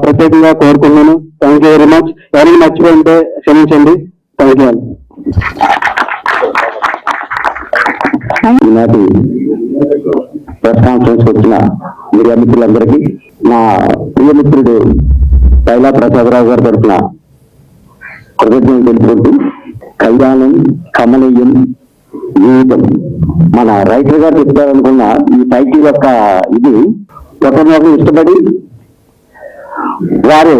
[SPEAKER 5] ప్రత్యేకంగా కోరుకున్నాను. Thank you very much. ఎవరైనా మర్చిపోయి ఉంటే క్షమించండి. Thank you.
[SPEAKER 4] ఈనాటి ప్రెస్ కాన్ఫరెన్స్ వచ్చిన మీడియా మిత్రులందరికీ నా ప్రియమిత్రుడు పైలా ప్రసాదరావు గారి తరఫున కృతజ్ఞతలు తెలుపుకుంటూ, కళ్యాణం కమనీయం జీవితం మన రైటర్ గారు చెప్తారనుకున్న ఈ టైటిల్ యొక్క ఇది ఒకరినొకరు ఇష్టపడి వారు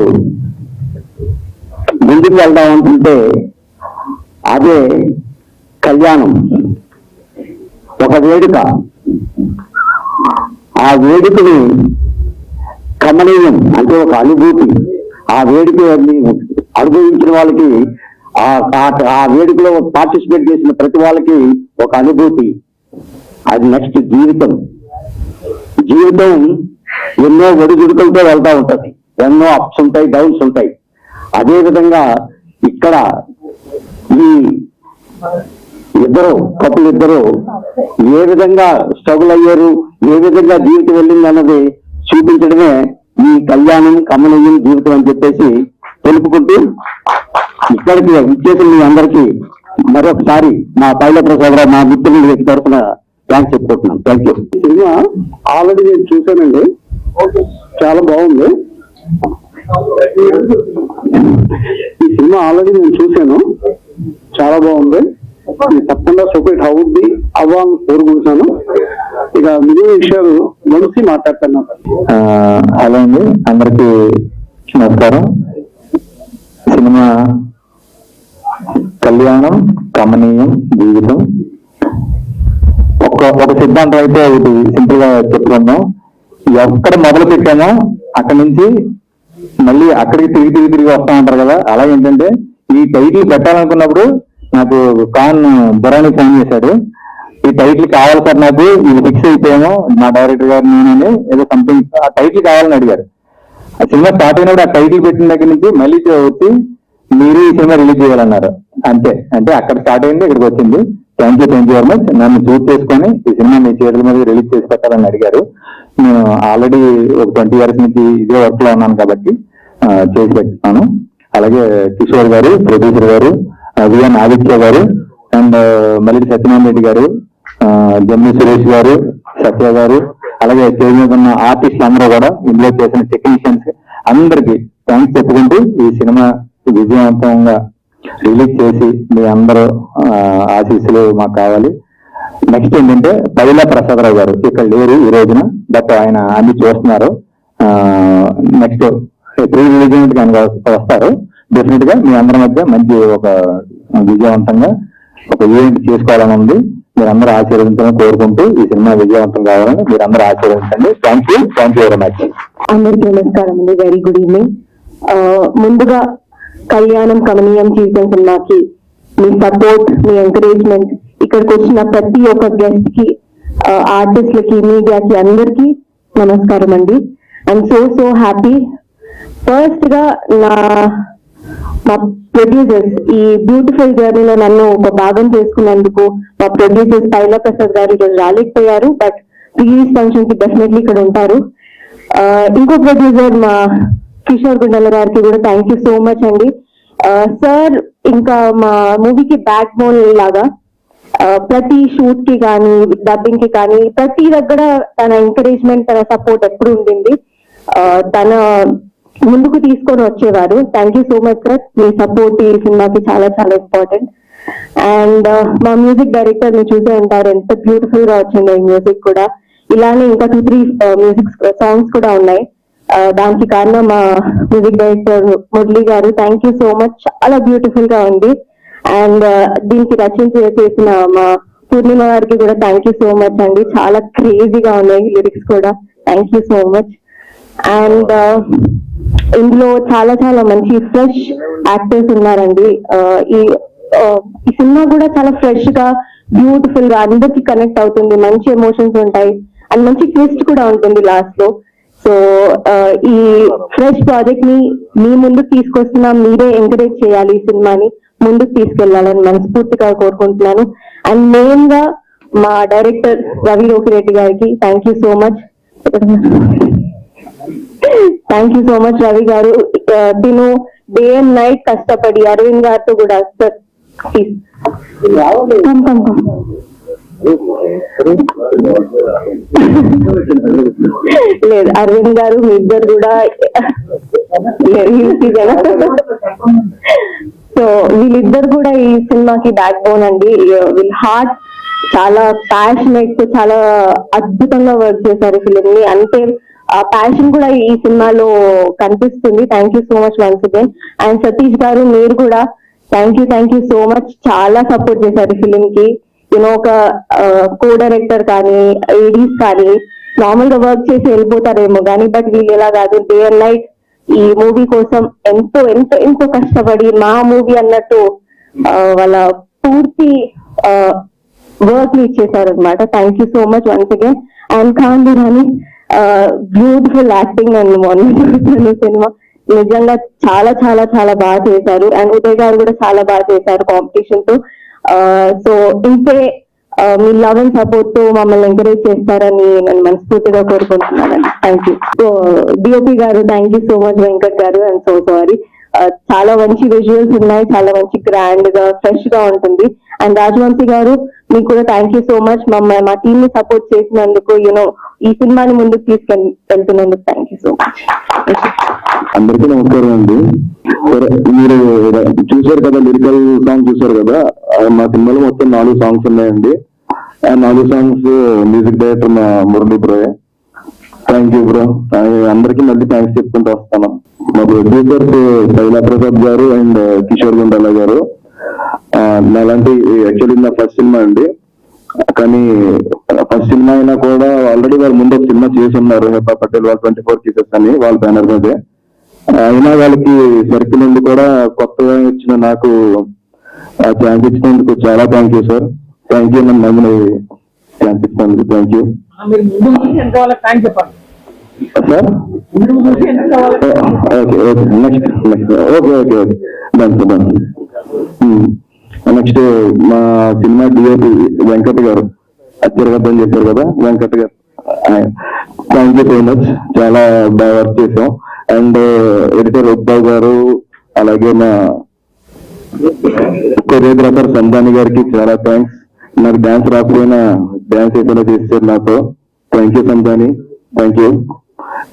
[SPEAKER 4] ముందుకు వెళ్దామనుకుంటే అదే కళ్యాణం, ఒక వేడుక. ఆ వేడుకని కమనీయం అంటే ఒక అనుభూతి. ఆ వేడుకని అనుభవించిన వాళ్ళకి, ఆ వేడుకలో పార్టిసిపేట్ చేసిన ప్రతి వాళ్ళకి ఒక అనుభూతి. అది నెక్స్ట్ జీవితం. జీవితం ఎన్నో ఒడిదుడుకులతో వెళ్తా ఉంటది. ఎన్నో అప్స్ ఉంటాయి, డౌన్స్ ఉంటాయి. అదే విధంగా ఇక్కడ ఈ కపుల్ ఇద్దరు ఏ విధంగా స్ట్రగుల్ అయ్యారు, ఏ విధంగా జీవితం వెళ్ళింది అన్నది చూపించడమే ఈ కళ్యాణం కమనీయం జీవితం అని చెప్పేసి తెలుపుకుంటూ, ఇక్కడికి ఇచ్చేసిన మీ అందరికీ మరొకసారి మా పైల ప్రసాదరావు మా మిత్రుల తరఫున థ్యాంక్స్ చెప్పుకుంటున్నాం. Thank you.
[SPEAKER 5] సినిమా ఆల్రెడీ నేను చూశానండి, చాలా బాగుంది. ఈ సినిమా ఆల్రెడీ నేను చూశాను, చాలా బాగుంది. తప్పకుండా సూపర్ హిట్ అవుద్ది అవ్వాలని కోరుకుంటున్నాను. ఇక మిగిలిన విషయాలు మనసి మాట్లాడతాను.
[SPEAKER 2] హలో అండి, అందరికీ నమస్కారం. సినిమా కళ్యాణం కమనీయం జీవితం. ఒక సిద్ధాంతం అయితే ఒకటి సింపుల్ గా చెప్పుకుందాం. ఎక్కడ మొదలు పెట్టామో అక్కడి నుంచి మళ్ళీ అక్కడికి తిరిగి వస్తా ఉంటారు కదా. అలా ఏంటంటే ఈ టైటిల్ పెట్టాలనుకున్నప్పుడు నాకు బురాని ఫోన్ చేశాడు. ఈ టైటిల్ కావాలి సార్, నాకు ఇది ఫిక్స్ అయిపోయాము మా డైరెక్టర్ గారు నేనని ఏదో సంథింగ్ ఆ టైటిల్ కావాలని అడిగారు. ఆ సినిమా స్టార్ట్ అయినప్పుడు ఆ టైటిల్ పెట్టిన దగ్గర నుంచి మళ్ళీ వచ్చి మీరు ఈ సినిమా రిలీజ్ చేయాలన్నారు. అంటే అక్కడ స్టార్ట్ అయింది, ఇక్కడికి వచ్చింది. Thank you very much. నన్ను చూస్ చేసుకొని ఈ సినిమా మీ చేతుల మీద రిలీజ్ చేసి పెట్టాలని అడిగారు. నేను ఆల్రెడీ ఒక 20 years నుంచి ఇదే వర్క్ లో ఉన్నాను కాబట్టి చేసి పెట్టున్నాను. అలాగే కిషోర్ గారు, ప్రొడ్యూసర్ గారు, విఎన్ ఆదిత్య గారు, అండ్ మల్లి సత్యనారాయణ రెడ్డి గారు, జమ్మి సురేష్ గారు, సత్య గారు, అలాగే స్టేజ్ మీద ఉన్న ఆర్టిస్టులు అందరూ కూడా, ఇందులో చేసిన టెక్నీషియన్స్ అందరికీ థ్యాంక్స్ చెప్పుకుంటూ ఈ సినిమా విజయవంతంగా రిలీజ్ చేసి మీ అందరూ ఆశీస్సులు మాకు కావాలి. నెక్స్ట్ ఏంటంటే పైలా ప్రసాదరావు గారు ఇక్కడ లేరు ఈ రోజున, బట్ ఆయన అన్ని చూస్తున్నారు. నెక్స్ట్ ప్రీ రిలీజ్ ఆయన వస్తారు. డెఫినెట్ గా మీ అందరి మధ్య మంచి ఒక విజయవంతంగా ఒక ఈవెంట్ చేసుకోవాలని ఉంది. మీరందరూ ఆశీర్వదించాలని కోరుకుంటూ ఈ సినిమా విజయవంతం కావాలని మీరందరూ ఆశీర్వదించండి. Thank you very much.
[SPEAKER 1] అందరికీ నమస్కారం అండి, వెరీ గుడ్ ఈవినింగ్. ముందుగా కళ్యాణం కమనీయం జీవితం సినిమాకి మీ సపోర్ట్, మీ ఎంకరేజ్మెంట్, ఇక్కడికి వచ్చిన ప్రతి ఒక్క గెస్ట్ కి, ఆర్టిస్టులకి, మీడియాకి అందరికీ నమస్కారం అండి. I'm so happy. ఫస్ట్ గా మా ప్రొడ్యూసర్స్ ఈ బ్యూటిఫుల్ జర్నీలో నన్ను ఒక భాగం చేసుకున్నందుకు మా ప్రొడ్యూసర్స్ పైలా ప్రసాద్ గారు ఈరోజు రాలేకపోయారు, బట్ రిలీజ్ ఫంక్షన్ కి డెఫినెట్లీ ఇక్కడ ఉంటారు. ఇంకో ప్రొడ్యూసర్ మా కిషోర్ గుండెల గారికి కూడా థ్యాంక్ యూ సో మచ్ అండి. సార్ ఇంకా మా మూవీకి బ్యాక్ బోన్ లాగా ప్రతి షూట్ కి కానీ, డబ్బింగ్ కి కానీ, ప్రతి దగ్గర తన ఎంకరేజ్మెంట్, తన సపోర్ట్ ఎప్పుడు ఉండింది. తన ముందుకు తీసుకొని వచ్చేవారు. Thank you so much sir. Me support ఈ సినిమాకి చాలా ఇంపార్టెంట్. అండ్ మా మ్యూజిక్ డైరెక్టర్ ని చూసే ఉంటారు, ఎంత బ్యూటిఫుల్ గా వచ్చింది ఈ మ్యూజిక్ కూడా. ఇలానే ఇంకా 2-3 మ్యూజిక్ సాంగ్స్ కూడా ఉన్నాయి. దానికి కారణం మా మ్యూజిక్ డైరెక్టర్ మురళి గారు. Thank you so much. చాలా బ్యూటిఫుల్ గా ఉంది. అండ్ దీనికి రచించి చేసిన మా పూర్ణిమ గారికి కూడా థ్యాంక్ యూ సో మచ్ అండి. చాలా క్రేజీగా ఉన్నాయి లిరిక్స్ కూడా. Thank you so much. And ఇందులో చాలా చాలా మంచి ఫ్రెష్ యాక్టర్స్ ఉన్నారండి. ఈ సినిమా కూడా చాలా ఫ్రెష్ గా బ్యూటిఫుల్ గా అందరికి కనెక్ట్ అవుతుంది, మంచి ఎమోషన్స్ ఉంటాయి అండ్ మంచి ట్విస్ట్ కూడా ఉంటుంది లాస్ట్ లో. సో ఈ ఫ్రెష్ ప్రాజెక్ట్ ని మీ ముందుకు తీసుకొస్తున్నాం, మీరే ఎంకరేజ్ చేయాలి, ఈ సినిమాని ముందుకు తీసుకెళ్లాలని మనస్ఫూర్తిగా కోరుకుంటున్నాను. అండ్ మెయిన్ గా మా డైరెక్టర్ రవి రోకిరెడ్డి గారికి thank you so much. Thank you so much Ravi గారు. తిను డే అండ్ నైట్ కష్టపడి అరవింద్ గారితో కూడా సార్ లేదు అరవింద్ గారు మీ ఇద్దరు కూడా సో వీళ్ళిద్దరు కూడా ఈ సినిమాకి బ్యాక్ బోన్ అండి. వీళ్ళ హార్ట్ చాలా ప్యాషనేట్, చాలా అద్భుతంగా వర్క్ చేశారు ఫిలిం ని. అంటే ఆ ప్యాషన్ కూడా ఈ సినిమాలో కనిపిస్తుంది. Thank you so much once again. And Satish గారు మీరు కూడా థ్యాంక్ యూ సో మచ్. చాలా సపోర్ట్ చేశారు ఫిలిం కి. యూనో ఒక కో డైరెక్టర్ కానీ ఏడీస్ కానీ నార్మల్ గా వర్క్ చేసి వెళ్ళిపోతారేమో కానీ, బట్ వీళ్ళు ఎలా కాదు, డే అండ్ నైట్ ఈ మూవీ కోసం ఎంతో ఎంతో ఎంతో కష్టపడి మా మూవీ అన్నట్టు వాళ్ళ పూర్తి వర్క్ ఇచ్చేసారు అనమాట. Thank you so much once again. And Khan Durani beautiful acting and morning cinema నిజంగా చాలా చాలా చాలా బాగా చేశారు. అండ్ ఉదయ్ గారు కూడా చాలా బాగా చేశారు కాంపిటీషన్ తో. సో ఇంతే మీ లవ్ అండ్ సపోర్ట్ తో మమ్మల్ని ఎంకరేజ్ చేస్తారని నేను మనస్ఫూర్తిగా కోరుకుంటున్నానండి. Thank you. సో డిఓపి గారు thank you so much, Venkat garu and so sorry. చాలా మంచి విజువల్స్ ఉన్నాయి, చాలా మంచి గ్రాండ్ గా ఫ్రెష్ గా ఉంటుంది. అండ్ రాజవంశీ గారు మీకు కూడా థ్యాంక్ యూ సో మచ్, మా టీమ్ ని సపోర్ట్ చేసినందుకు, యూనో ఈ సినిమాని ముందుకు వెళ్తున్నందుకు థ్యాంక్ యూ సో మచ్.
[SPEAKER 2] అందరికీ నమస్కారం అండి. సరే, మీరు చూసారు కదా, లిరికల్ సాంగ్ చూసారు కదా, మా సినిమాలో మొత్తం 4 సాంగ్స్ ఉన్నాయండి. ఆ 4 సాంగ్స్ మ్యూజిక్ డైరెక్టర్ మా మురళీ బ్రోయే. Thank you bro. అందరికీ మళ్ళీ థ్యాంక్స్ చెప్పుకుంటూ వస్తాను. మా ప్రొడ్యూసర్స్ శైలా ప్రసాద్ గారు అండ్ కిషోర్ గుండాల గారు. నాలాంటి యాక్చువల్లీ నా ఫస్ట్ సినిమా అండి, కానీ ఫస్ట్ సినిమా అయినా కూడా ఆల్రెడీ వాళ్ళు ముందు ఒక సినిమా చేసి ఉన్నారు, హెపా పటేల్ వాళ్ళ 24 Kisses అని, వాళ్ళ బ్యానర్ మీదే. అయినా వాళ్ళకి సర్కిల్ నుండి కూడా కొత్తగా ఇచ్చిన నాకు ఛాన్స్ ఇచ్చినందుకు చాలా thank you sir. Thank you. నన్ను ఛాన్స్ ఇచ్చినందుకు thank you sir. Okay okay next okay okay okay done. Next మా సినిమా డిఓపి వెంకట్ గారు అత్యర్థం చేశారు కదా, వెంకట్ గారు థ్యాంక్ యూ సో మచ్. చాలా బాగా వర్క్ చేసాం. అండ్ ఎడిటర్ ఉద్దవ్ గారు, అలాగే మా కొరియోగ్రాఫర్ సందాని గారికి చాలా థ్యాంక్స్. నాకు డాన్స్ రాకపోయినా డాన్స్ ఏదైనా చేశారు నాతో. Thank you Sandani, thank you.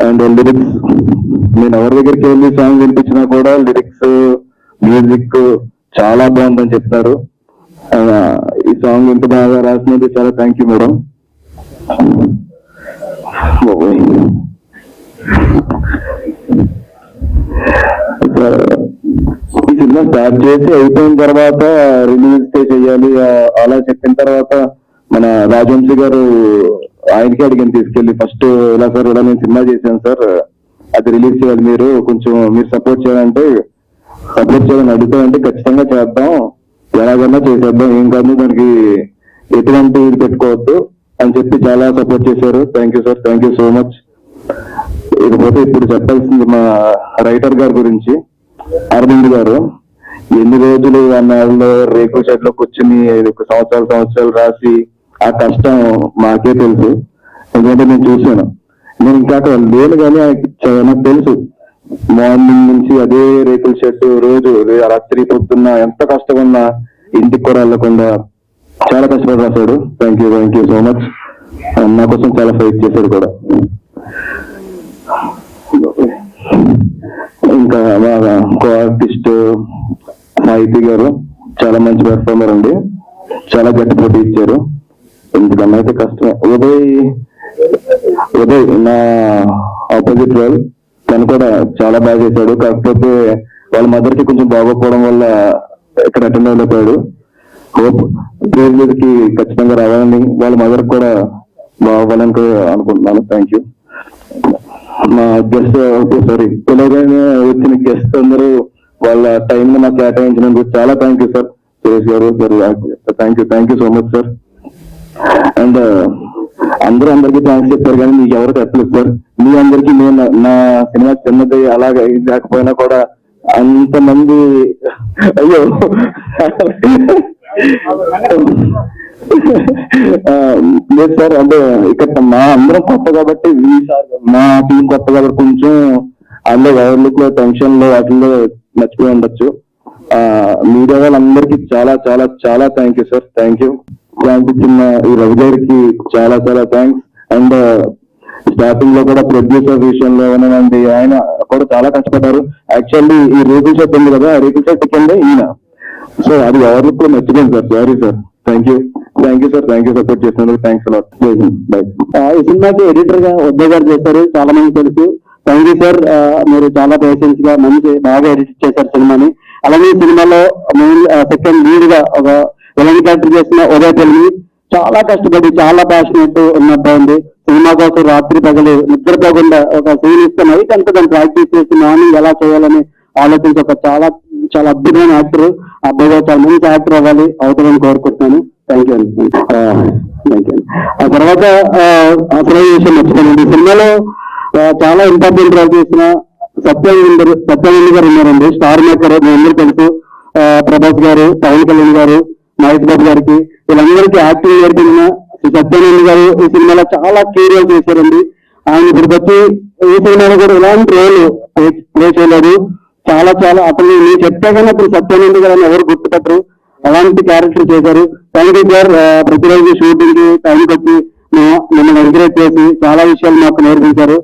[SPEAKER 2] And lyrics, నేను ఎవరి దగ్గరికి వెళ్ళి సాంగ్ వినిపించినా కూడా లిరిక్స్ మ్యూజిక్ చాలా బాగుందని చెప్తారు. ఈ సాంగ్ ఇంత బాగా రాసినది చాలా థ్యాంక్ యూ మేడం. ఈ సినిమా స్టార్ట్ చేసి అయిపోయిన తర్వాత రిలీజ్ చేయాలి అలా చెప్పిన తర్వాత మన రాజవంశీ గారు ఆయనకి అడిగిన తీసుకెళ్ళి, ఫస్ట్ ఇలా సార్ ఇలా నేను సినిమా చేశాను సార్, అది రిలీజ్ చేయాలి, మీరు కొంచెం మీరు సపోర్ట్ చేయాలంటే అడుగుతామంటే ఖచ్చితంగా చేద్దాం, ఎలాగన్నా చేసేద్దాం, ఏం కాదు, దానికి ఎటువంటి ఇది పెట్టుకోవద్దు అని చెప్పి చాలా సపోర్ట్ చేశారు. Thank you sir, thank you so much. ఇకపోతే ఇప్పుడు చెప్పాల్సింది మా రైటర్ గారి గురించి, అరవింద్ గారు. ఎన్ని రోజులు ఆ నెలలో రేకుల షెడ్ లో కూర్చుని సంవత్సరాలు రాసి ఆ కష్టం మాకే తెలుసు, ఎందుకంటే నేను చూశాను. నేను ఇంకా అక్కడ లేను కానీ నాకు తెలుసు. మార్నింగ్ నుంచి అదే రేకుల షెడ్, రోజు రాత్రి పొద్దున్న ఎంత కష్టమన్నా ఇంటికి కూడా వెళ్ళకుండా చాలా కష్టపడి రాశాడు. Thank you so much. నా కోసం చాలా ఫైట్ చేశాడు కూడా. ఇంకా మా కో ఆర్టిస్ట్ సాహితీ గారు చాలా మంచి పెర్ఫార్మర్ అండి, చాలా గట్టి పోటీ ఇచ్చారు. ఎందుకన్నా అయితే కష్టమే. ఉదయ్ నా ఆపోజిట్ రోల్, తను కూడా చాలా బాగా చేశాడు. కాకపోతే వాళ్ళ మదర్ కి కొంచెం బాగోకపోవడం వల్ల ఇక్కడ అటెండ్ అయిపోయాడు. హోప్ ప్లేస్ మీదకి ఖచ్చితంగా రావాలని, వాళ్ళ మదర్ కూడా బాగోవాలని అనుకుంటున్నాను. Thank you.
[SPEAKER 3] మా గెస్ట్ తెలంగాణ వచ్చిన గెస్ట్ అందరూ వాళ్ళ టైం నాకు కేటాయించినందుకు చాలా థ్యాంక్ యూ సార్. సురేష్ గారు sir thank you so much sir. And అందరికీ థ్యాంక్స్ చెప్పారు కానీ మీకు ఎవరు చెప్పలేదు సార్. మీ అందరికీ నేను నా సినిమా చిన్నది అలాగే లేకపోయినా కూడా అంతమంది అయ్యో లేదు సార్, అంటే ఇక్కడ మా అందరం కొత్త కాబట్టి మా టీం కొత్త కాబట్టి కొంచెం అందులో ఎవరిలో టెన్షన్ లో వాటిల్లో మర్చిపోయి ఉండొచ్చు. మీడియా వాళ్ళందరికీ చాలా చాలా చాలా thank you sir. Thank you చిన్న ఈ రవి గారికి చాలా చాలా థ్యాంక్స్. అండ్ స్టార్టింగ్ లో కూడా ప్రొడ్యూసర్ విషయంలో ఏమన్నానండి, ఆయన కూడా చాలా కష్టపడ్డారు. యాక్చువల్లీ ఈ రేకుల షెట్ ఉంది కదా, ఆ రేకుల షెట్ కింద ఈయన, సో అది ఎవరికి కూడా మర్చిపోయింది sir. Sorry sir. Thank you sir. Thank you support చేసినందుకు థ్యాంక్స్ అలాట్. బై.
[SPEAKER 5] ఈ సినిమాకి ఎడిటర్ గా ఉదయ్ గారు చేశారు, చాలా మంది తెలుసు. Thank you sir. మీరు చాలా పేషెన్స్ గా బాగా ఎడిట్ చేశారు సినిమాని. అలాగే ఈ సినిమాలో మెయిన్ సెకండ్ లీడ్ గా ఒక విలన్ క్యారెక్టర్ చేసిన ఉదయ్ తెలుగు చాలా కష్టపడి చాలా ప్యాషనేట్ ఉన్నట్టు సినిమా కోసం రాత్రి పగలు నిద్రపోకుండా ఒక సీన్ ఇస్తే నైట్ అంతా దాన్ని ప్రాక్టీస్ చేసి మార్నింగ్ ఎలా చేయాలని ఆలోచించి ఒక చాలా చాలా అద్భుతమైన యాక్టర్. అబ్బాయిగా చాలా మంచి యాక్టర్ అవ్వాలి, అవుతారని కోరుకుంటున్నాను. థ్యాంక్ యూ అండి. Thank you. ఆ తర్వాత అసలు విషయం మర్చిపోయింది, సినిమాలో చాలా ఇంపార్టెంట్ రోల్ చేసిన సత్యానంద్ గారు ఉన్నారండి. స్టార్ మేకర్, మీ అందరూ తెలుసు. ప్రభాస్ గారు, పవన్ కళ్యాణ్ గారు, మహేష్ బాబు గారికి వీళ్ళందరికీ యాక్టింగ్ నేర్పిన సత్యానంద్ గారు ఈ సినిమాలో చాలా క్యూరియల్ చేశారండి. ఆయన ఇప్పటికి వచ్చి ఈ సినిమాలో కూడా ఇలాంటి రోల్ ప్లే చేయలేదు. చాలా చాలా అతను నేను చెప్తే కానీ అతను సత్యానంద్ గారు ఎవరు గుర్తుపట్టరు, అలాంటి క్యారెక్టర్ చేశారు. Thank you sir. ప్రతిరోజు షూటింగ్ కి టైంకి వచ్చి మిమ్మల్ని ఎంకరేజ్ చేసి చాలా విషయాలు మాకు నేర్పించారు.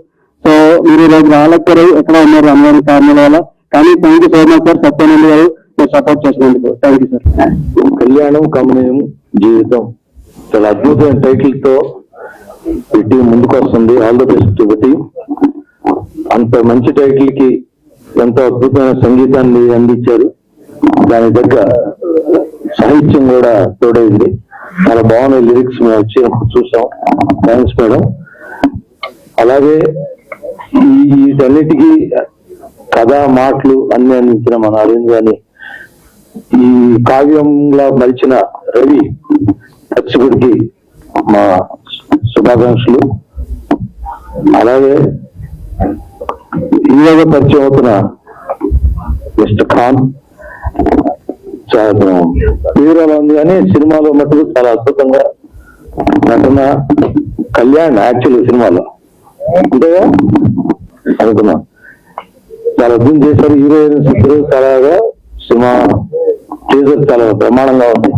[SPEAKER 5] సో మీరు ఈ రోజు రాలేకపోయారు, ఎక్కడ ఉన్నారు అన్నదాని కారణాల వల్ల. కానీ thank you so much sir Satyanand గారు, మీరు సపోర్ట్ చేసినందుకు. Thank you sir.
[SPEAKER 3] కళ్యాణం కమనీయం జీవితం చాలా అద్భుతమైన టైటిల్ తో ఈ టీం ముందుకు వస్తుంది. All the best team. అంత మంచి టైటిల్ కి ఎంతో అద్భుతమైన సంగీతాన్ని అందించారు. దాని దగ్గర సాహిత్యం కూడా తోడైంది. చాలా బాగున్నాయి లిరిక్స్ మేము వచ్చినప్పుడు చూసాం. Thanks madam. అలాగే వీటన్నిటికీ కథా మాటలు అన్ని అందించిన మన అరవింద్ గారిని, ఈ కావ్యంలా మలిచిన రవి దర్శకుడికి మా శుభాకాంక్షలు. అలాగే ఈరోజు పరిచయం అవుతున్న మిస్టర్ ఖాన్ చాలా తీవ్రంగా ఉంది కానీ సినిమాలో మటుకు చాలా అద్భుతంగా నటన. కళ్యాణ్ యాక్చువల్ సినిమాలో అంతేగా అనుకున్నా చాలా అద్భుతం చేశారు. హీరోయిన్స్ ఇద్దరు చాలాగా సినిమా టీజర్ చాలా ప్రమాణంగా ఉంది.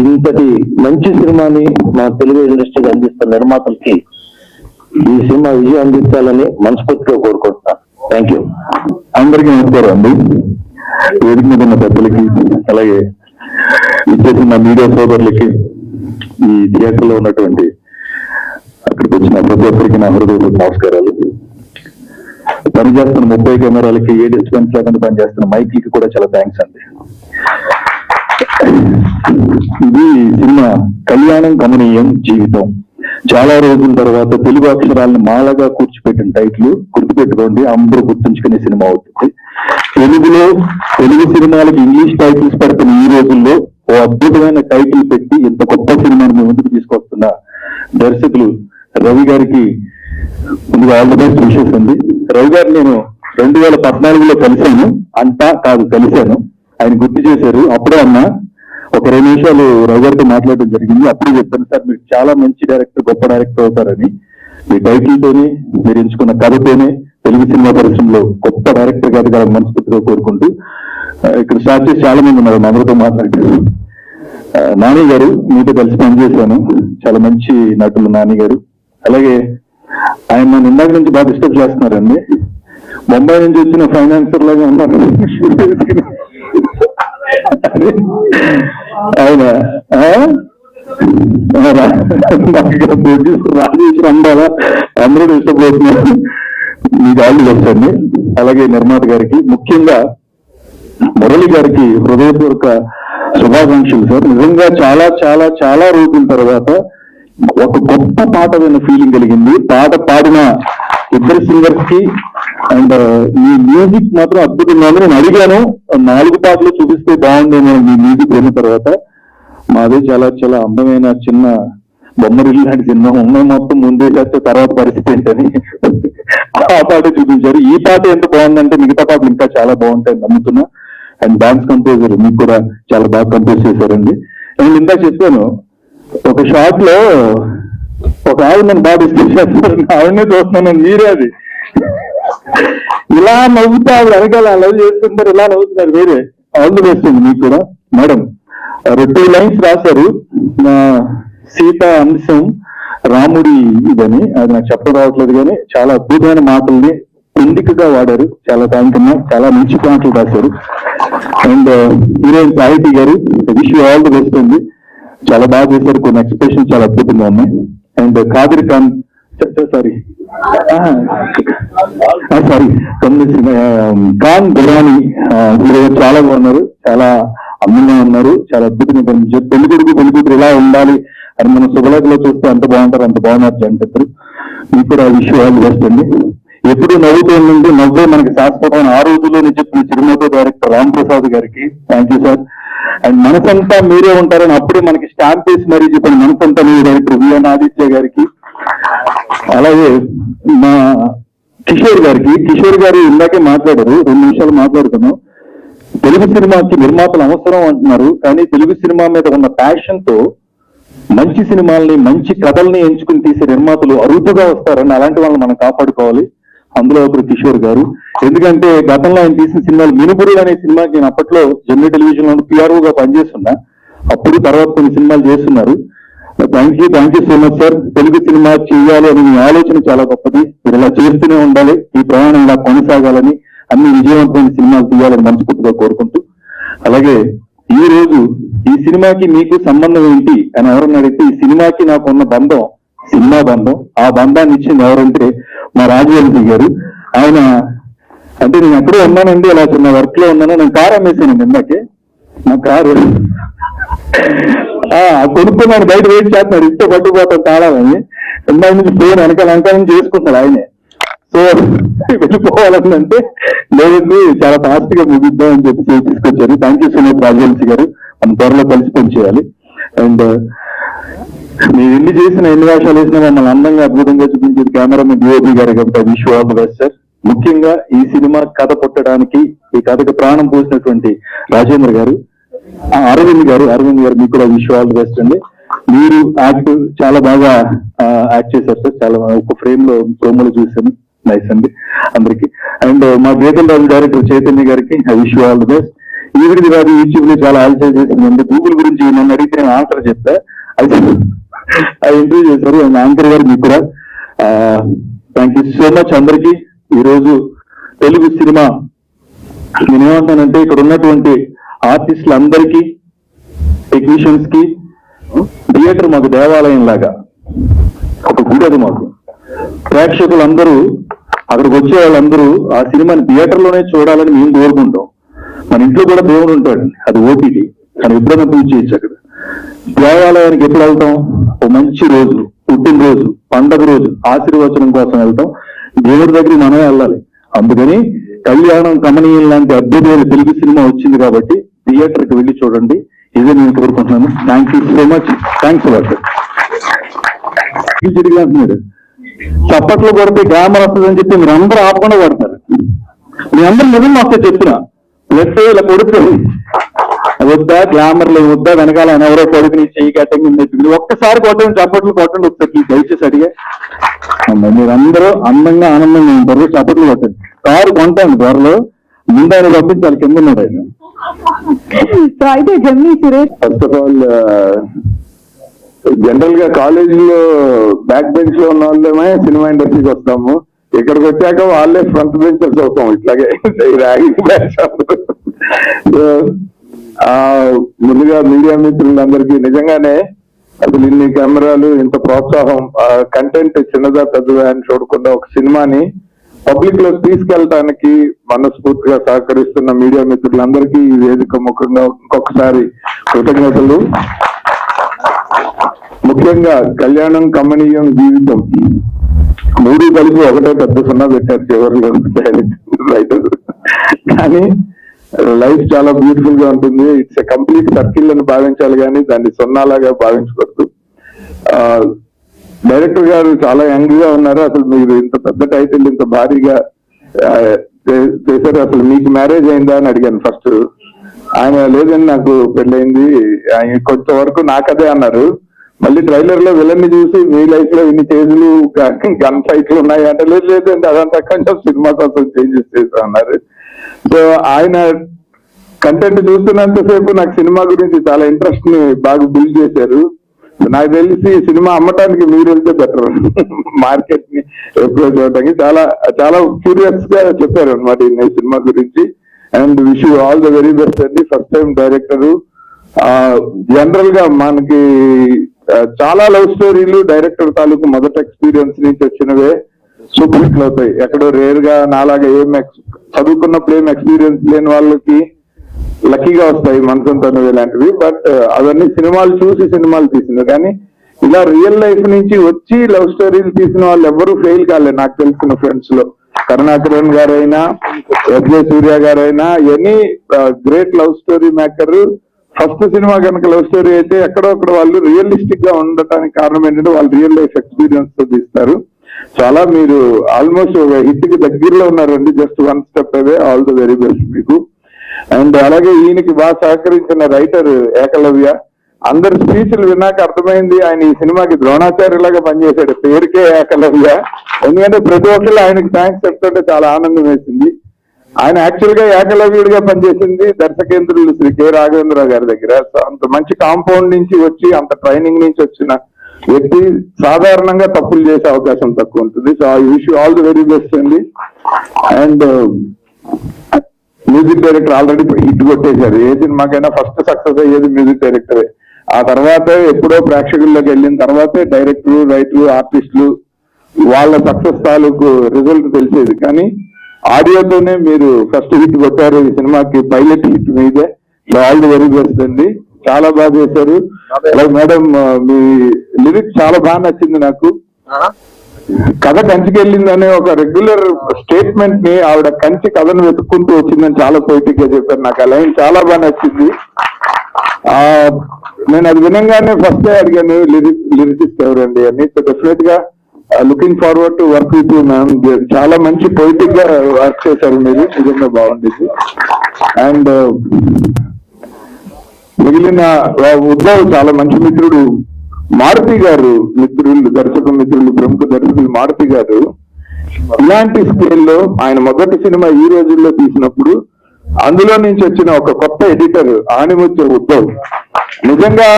[SPEAKER 3] ఇంతటి మంచి సినిమాని మన తెలుగు ఇండస్ట్రీకి అందిస్తున్న నిర్మాతలకి ఈ సినిమా విజయం అందించాలని మనస్ఫూర్తిగా కోరుకుంటున్నాను. Thank you.
[SPEAKER 2] అందరికీ నమస్కారం అండి. వేదిక మీద ఉన్న పెద్దలకి, అలాగే ఇచ్చేసిన మీడియా సోదరులకి, ఈ థియేటర్ లో ఉన్నటువంటి అక్కడికి వచ్చిన ప్రతి ఒక్కరికి నా హృదయపూర్వక నమస్కారాలు. పనిచేస్తున్న 30 కెమెరాలకి, ఏ డిస్టెన్స్ లేకుండా పనిచేస్తున్న మైక్లకి కూడా చాలా థ్యాంక్స్ అండి. ఇది సినిమా కళ్యాణం కమనీయం జీవితం. చాలా రోజుల తర్వాత తెలుగు అక్షరాలను మాలగా కూర్చిపెట్టిన టైటిల్ గుర్తుపెట్టుకోండి, అందరూ గుర్తుంచుకునే సినిమా అవుతుంది. తెలుగు సినిమాలకు ఇంగ్లీష్ టైటిల్స్ పెడుతున్న ఈ రోజుల్లో ఓ అద్భుతమైన టైటిల్ పెట్టి ఇంత గొప్ప సినిమాని మేము ముందుకు తీసుకొస్తున్న దర్శకులు రవి గారికి ముందుగా ఆల్ ది బెస్ట్ విషెస్ ఉంది. రవి గారు నేను 2014లో కలిశాను, అంతా కాదు కలిశాను, ఆయన గుర్తు చేశారు. అప్పుడే అన్నా ఒక 2 నిమిషాలు రవి గారితో మాట్లాడడం జరిగింది. అప్పుడు చెప్పాను, సార్ మీరు చాలా మంచి డైరెక్టర్, గొప్ప డైరెక్టర్ అవుతారని. మీ టైటిల్ తోనే, మీరు ఎంచుకున్న కథతోనే తెలుగు సినిమా పరిశ్రమలో గొప్ప డైరెక్టర్ గా ఎదగాలని మనస్ఫూర్తిగా కోరుకుంటూ, ఇక్కడ స్టార్ట్ చేసి చాలా మంది ఉన్నారు అందరితో మాట్లాడారు. నాని గారు మీతో కలిసి పనిచేశాను, చాలా మంచి నటులు నాని గారు. అలాగే ఆయన నన్ను ఇందాక నుంచి బాగా డిస్టర్బ్ చేస్తున్నారండి. ముంబై నుంచి వచ్చిన ఫైనాన్సర్ లాగా ఉన్నారు ఆయన. రాజేష్ అందాలా అందరూ డిస్టర్బ్ అవుతున్నారు. మీకు ఆల్ ది బెస్ట్ అండి. అలాగే నిర్మాత గారికి, ముఖ్యంగా మురళి గారికి హృదయపూర్వక శుభాకాంక్షలు సార్. నిజంగా చాలా చాలా చాలా రోజుల తర్వాత ఒక గొప్ప పాట విన్న ఫీలింగ్ కలిగింది. పాట పాడిన
[SPEAKER 3] ఇద్దరు సింగర్స్ కి. అండ్ మీ మ్యూజిక్ మాత్రం అద్భుతంగా ఉంది. నేను అడిగాను 4 పాటలు చూపిస్తే బాగుండేమో మీ మ్యూజిక్ అయిన తర్వాత. మాది చాలా చాలా అందమైన చిన్న బొమ్మరిల్లు లాంటి సినిమా, ఉన్న మొత్తం ముందే చేస్తే తర్వాత పరిస్థితి ఏంటని ఆ పాట చూపించారు. ఈ పాట ఎంత బాగుందంటే మిగతా పాటలు ఇంకా చాలా బాగుంటాయని నమ్ముతున్నా. అండ్ డాన్స్ కంపోజర్ మీకు కూడా చాలా బాగా కంపోజ్ చేశారండి. నేను ఇంకా చెప్పాను, ఒక షాట్ లో ఒక ఆవిడ నన్ను బాగా డిస్కస్ చేస్తారు, ఆవిడనే చూస్తున్నాను, మీరే అది ఇలా నవ్వుతా ఆవిడ వెనకాల లవ్ చేస్తుంటారు, ఇలా నవ్వుతున్నారు వేరే. ఆల్ ది బెస్ట్ అండి మీకు కూడా. మేడం 2 లైన్స్ రాశారు, సీత అంశం రాముడి ఇదని, అది నాకు చెప్పడం రావట్లేదు కానీ చాలా అద్భుతమైన మాటల్ని పొందికగా వాడారు. చాలా థ్యాంక్ యూ, చాలా మంచి పాటలు రాశారు. అండ్ హీరోయిన్ సాహితి గారు, wish you all the best అండి, చాలా బాగా చేశారు. కొన్ని ఎక్స్ప్రెషన్ చాలా అద్భుతంగా ఉన్నాయి. అండ్ కాదిర్ ఖాన్ సారీ ఖాన్ గురాని హీరో చాలా బాగున్నారు, చాలా అందంగా ఉన్నారు, చాలా అద్భుతంగా కనిపించారు. పెళ్లికొడుకు ఇలా ఉండాలి అని మనం శుభలేఖలో చూస్తే ఎంత బాగుంటారు, అంత బాగున్నారు జంటలు. మీకు కూడా విషయం ఆల్ ది బెస్ట్ అండి. ఎప్పుడు నవ్వుతూ ఉండండి, నవ్వే మనకి శాశ్వతమైన. ఆ రోజుల్లోనే చెప్పిన చిరునవ్వు డైరెక్టర్ రామ్ ప్రసాద్ గారికి థ్యాంక్ యూ సార్. అండ్ మనసంతా మీరే ఉంటారని అప్పుడే మనకి స్టాంప్ వేసి మరీ చెప్పిన మనసంతా మీరే డైరెక్టర్ విఎన్ ఆదిత్య గారికి. అలాగే మా కిషోర్ గారు ఇందాకే మాట్లాడారు, 2 నిమిషాలు మాట్లాడుతున్నాం. తెలుగు సినిమాకి నిర్మాతలు అవసరం అంటున్నారు, కానీ తెలుగు సినిమా మీద ఉన్న ప్యాషన్ తో మంచి సినిమాల్ని, మంచి కథల్ని ఎంచుకుని తీసే నిర్మాతలు అరుదుగా వస్తారని, అలాంటి వాళ్ళని మనం కాపాడుకోవాలి. అందులో ఒకరు కిషోర్ గారు. ఎందుకంటే గతంలో ఆయన తీసిన సినిమాలు, మినుపురులు అనే సినిమాకి నేను అప్పట్లో జెమినీ టెలివిజన్ లో పిఆర్ఓగా పనిచేస్తున్నా, అప్పుడు తర్వాత కొన్ని సినిమాలు చేస్తున్నారు. Thank you so much sir. Telugu cinema చేయాలి అని మీ ఆలోచన చాలా గొప్పది, మీరు ఇలా చేస్తూనే ఉండాలి, ఈ ప్రయాణం ఇలా కొనసాగాలని, అన్ని విజయవంతమైన సినిమాలు తీయాలని మనస్ఫూర్తిగా కోరుకుంటూ. అలాగే ఈ రోజు ఈ సినిమాకి మీకు సంబంధం ఏంటి అని ఎవరన్నా అడిగితే, ఈ సినిమాకి నాకు ఉన్న బంధం సినిమా బంధం. ఆ బంధాన్ని ఇచ్చింది ఎవరంటే మా రాజవంశీ గారు. ఆయన అంటే నేను ఎక్కడో ఉన్నానండి, అలా చిన్న వర్క్ లో ఉన్నాను, నేను కారు అమ్మేసాను ఇందాకే. నా కారు కొనుక్కున్నాను, బయట వెయిట్ చేస్తున్నాడు, ఇస్తే పట్టుకుపోతాను తాళాలని. ఇందాక నుంచి ఫోన్ వెనకాల చేసుకుంటాడు ఆయనే. సో వెళ్ళిపోవాలంటే లేదండి, చాలా ఫాస్ట్ గా ముగిద్దాం అని చెప్పి తీసుకొచ్చారు. Thank you so much Rajavamsi గారు, మనం త్వరలో కలిసి పనిచేయాలి. అండ్ మీరు ఎన్ని చేసిన, ఎన్ని వేషాలు వేసినా మమ్మల్ని అందంగా అద్భుతంగా చూపించేది కెమెరామెన్ డిఓపి గారు కాబట్టి wish you all the best sir. ముఖ్యంగా ఈ సినిమా కథ పుట్టడానికి, ఈ కథకు ప్రాణం పోసినటువంటి రాజేంద్ర గారు, అరవింద్ గారు మీకు కూడా wish you all the best అండి. మీరు యాక్ట్ చాలా బాగా యాక్ట్ చేశారు సార్, చాలా ఒక ఫ్రేమ్ లో ప్రోమోలు చూశాను, నైస్ అండి అందరికి. అండ్ మా గీతల్ రాజు డైరెక్టర్ చైతన్య గారికి wish you all the best. ఈవిడిది కాదు యూట్యూబ్ లో చాలా ఆలోచన చేసిందండి. గూగుల్ గురించి నన్ను అడిగితే నేను ఆన్సర్ చెప్తా, అయితే ఆ ఇంటర్వ్యూ చేశారు. అండ్ యాంకర్ గారు మీకు కూడా థ్యాంక్ యూ సో మచ్ అందరికి. ఈరోజు తెలుగు సినిమా నేనేమంటానంటే, ఇక్కడ ఉన్నటువంటి ఆర్టిస్టులందరికీ, టెక్నీషియన్స్ కి థియేటర్ మాకు దేవాలయం లాగా ఒక గుడి. అది మాకు ప్రేక్షకులందరూ, అక్కడికి వచ్చే వాళ్ళందరూ ఆ సినిమాని థియేటర్ లోనే చూడాలని మేము కోరుకుంటాం. మన ఇంట్లో కూడా దేవుడు ఉంటాడు, అది ఓటీటీ, కానీ ఎప్పుడైనా పూజ చేయొచ్చు. అక్కడ దేవాలయానికి ఎప్పుడు వెళ్తాం? ఓ మంచి రోజు, పుట్టినరోజు, పండగ రోజు ఆశీర్వచనం కోసం వెళ్తాం. దేవుడి దగ్గరికి మనమే వెళ్ళాలి. అందుకని కళ్యాణం కమనీయం లాంటి అద్భుతమైన తెలుగు సినిమా వచ్చింది కాబట్టి థియేటర్కి వెళ్ళి చూడండి, ఇదే నేను కోరుకుంటున్నాను. Thank you so much, thanks a lot. అంటున్నాడు చప్పట్లు కొడితే గ్రామర్ వస్తుందని చెప్పి మీరు అందరూ ఆపకుండా కొడతారు. మీ అందరూ నిజం వస్తే చెప్తున్నా, లెఫ్ట్ ఇలా కొడుతుంది వద్దా, గ్లామర్లు వద్దా, వెనకాల ఎవరో కొడుకుని చెయ్యి కట్టండి, ఒక్కసారి కొట్టండి, చప్పట్లు కొట్టండి ఒకసారి దయచేసి అడిగా. మీరందరూ అందంగా ఆనందంగా ఉంటారు, చప్పట్లు కొట్టండి. కారు కొంటాను త్వరలో, ముందు ఆయన పంపించాలి, కింద ఉన్నాడు ఆయన.
[SPEAKER 1] అయితే జమ్మి Suresh,
[SPEAKER 3] first of all general గా కాలేజీలో బ్యాక్ బెంచ్ లో ఉన్న వాళ్ళమే సినిమా ఇండస్ట్రీకి వస్తాము. ఇక్కడికి వచ్చాక వాళ్ళే ఫ్రంట్ బెంచర్స్ అవుతాం. ఇట్లాగే ర్యాగింగ్ బ్యాచ్. ముందుగా మీడియా మిత్రులందరికీ నిజంగానే అసలు ఇన్ని కెమెరాలు, ఇంత ప్రోత్సాహం, కంటెంట్ చిన్నదా పెద్దదా అని చూడకుండా ఒక సినిమాని పబ్లిక్ లో తీసుకెళ్ళటానికి మనస్ఫూర్తిగా సహకరిస్తున్న మీడియా మిత్రులందరికీ ఈ వేదిక ముఖంగా ఇంకొకసారి కృతజ్ఞతలు. ముఖ్యంగా కళ్యాణం కమనీయం జీవితం మూడు కలిపి ఒకటే పెద్ద సున్నా పెట్టారు చివరిలో రైటర్. కానీ లైఫ్ చాలా బ్యూటిఫుల్ గా ఉంటుంది. ఇట్స్ ఎ కంప్లీట్ సర్కిల్ అని భావించాలి కానీ దాన్ని సున్నాలాగా భావించకూడదు. డైరెక్టర్ గారు చాలా యంగ్ గా ఉన్నారు. అసలు మీరు ఇంత పెద్ద టైటిల్ ఇంత భారీగా చేశారు. అసలు మీకు మ్యారేజ్ అయిందా అని అడిగాను ఫస్ట్. ఆయన లేదని నాకు పెళ్ళైంది, ఆయన కొంతవరకు నాకదే అన్నారు. మళ్ళీ ట్రైలర్ లో విలన్ ని చూసి మీ లైఫ్ లో ఇన్ని చేతులు గన్ ఫైట్లు ఉన్నాయి అంటే లేదండి అదంతా కొంచెం సినిమా కోసం చేంజెస్ చేస్తా అన్నారు. సో ఆయన కంటెంట్ చూస్తున్నంతసేపు నాకు సినిమా గురించి చాలా ఇంట్రెస్ట్ ని బాగా బిల్డ్ చేశారు. నాకు తెలిసి సినిమా అమ్మటానికి మీరు వెళ్తే బెటర్, మార్కెట్ ని అప్రోచ్ అవడానికి. చాలా చాలా క్యూరియస్ గా చెప్పారు అనమాట ఈ సినిమా గురించి. And wish you all the very best అండి. First time director. జనరల్ గా మనకి చాలా లవ్ స్టోరీలు డైరెక్టర్ తాలూకు మొదటి ఎక్స్పీరియన్స్ నుంచి వచ్చినవే సూపర్ హిట్లు అవుతాయి. ఎక్కడో రేర్ గా నాలాగా చదువుకున్నప్పుడు ఏం ఎక్స్పీరియన్స్ లేని వాళ్ళకి లక్కీగా వస్తాయి మనసంతను ఇలాంటివి. బట్ అవన్నీ సినిమాలు చూసి సినిమాలు తీసినారు. కానీ ఇలా రియల్ లైఫ్ నుంచి వచ్చి లవ్ స్టోరీలు తీసిన వాళ్ళు ఎవరు ఫెయిల్ కాలేదు నాకు తెలిసిన ఫ్రెండ్స్ లో. కరుణాకరన్ గారైనా, ఎస్జే సూర్య గారైనా, any great love story maker first cinema కనుక లవ్ స్టోరీ అయితే ఎక్కడో అక్కడ వాళ్ళు రియలిస్టిక్ గా ఉండటానికి కారణం ఏంటంటే వాళ్ళు రియల్ లైఫ్ ఎక్స్పీరియన్స్ తో తీస్తారు. చాలా మీరు ఆల్మోస్ట్ ఒక హిట్ కి దగ్గరలో ఉన్నారండి. Just one step away. All the very best మీకు. అండ్ అలాగే ఈయనకి బాగా సహకరించిన రైటర్ ఏకలవ్య. అందరి స్పీచ్లు విన్నాక అర్థమైంది ఆయన ఈ సినిమాకి ద్రోణాచార్యులాగా పనిచేశాడు. పేరుకే ఏకలవ్య. ఎందుకంటే ప్రతి ఒక్కరు ఆయనకి థ్యాంక్స్ చెప్తుంటే చాలా ఆనందం వేసింది. ఆయన యాక్చువల్ గా ఏకలవ్యుడిగా పనిచేసింది దర్శకేంద్రులు శ్రీ కె రాఘవేంద్రరావు గారి దగ్గర. అంత మంచి కాంపౌండ్ నుంచి వచ్చి అంత ట్రైనింగ్ నుంచి వచ్చిన వ్యక్తి సాధారణంగా తప్పులు చేసే అవకాశం తక్కువ ఉంటుంది. So I wish you all the very best అండి. And music director already hit కొట్టేశారు. ఏ సినిమాకైనా ఫస్ట్ సక్సెస్ అయ్యేది మ్యూజిక్ డైరెక్టరే. ఆ తర్వాత ఎప్పుడో ప్రేక్షకుల్లోకి వెళ్ళిన తర్వాతే డైరెక్టర్లు, రైటర్లు, ఆర్టిస్టులు వాళ్ళ సక్సెస్ తాలూకు రిజల్ట్ తెలిసేది. కానీ ఆడియోతోనే మీరు ఫస్ట్ హిట్ కొట్టారు. ఈ సినిమాకి పైలట్ హిట్ మీదే. ఆల్ ది వెరీ బెస్ట్ అండి. చాలా బాగా చేశారు. మేడం మీ లిరిక్స్ చాలా బాగా నచ్చింది నాకు. కథ కంచికి వెళ్ళిందనే ఒక రెగ్యులర్ స్టేట్మెంట్ ని ఆవిడ కంచి కథను వెతుక్కుంటూ వచ్చిందని చాలా పొయిటిక్ గా చెప్పారు. నాకు ఆ లైన్ చాలా బాగా నచ్చింది. నేను అది వినంగానే ఫస్ట్ అడిగాను లిరిసిస్ట్ ఎవరండి అని. సో డెఫినెట్ గా looking forward to work with you ma'am. చాలా మంచి పొయిటిక్ గా వర్క్ చేశారు మీరు. నిజంగా బాగుండేది. అండ్ మిగిలిన ఉద్భవ్ చాలా మంచి మిత్రుడు మారుతి గారు, దర్శక మిత్రులు, ప్రముఖ దర్శకులు మారుతి గారు ఇలాంటి స్కేల్లో ఆయన మొదటి సినిమా ఈ రోజుల్లో తీసినప్పుడు అందులో నుంచి వచ్చిన ఒక కొత్త ఎడిటర్ ఆనిముత్య ఉద్ధవ్. నిజంగా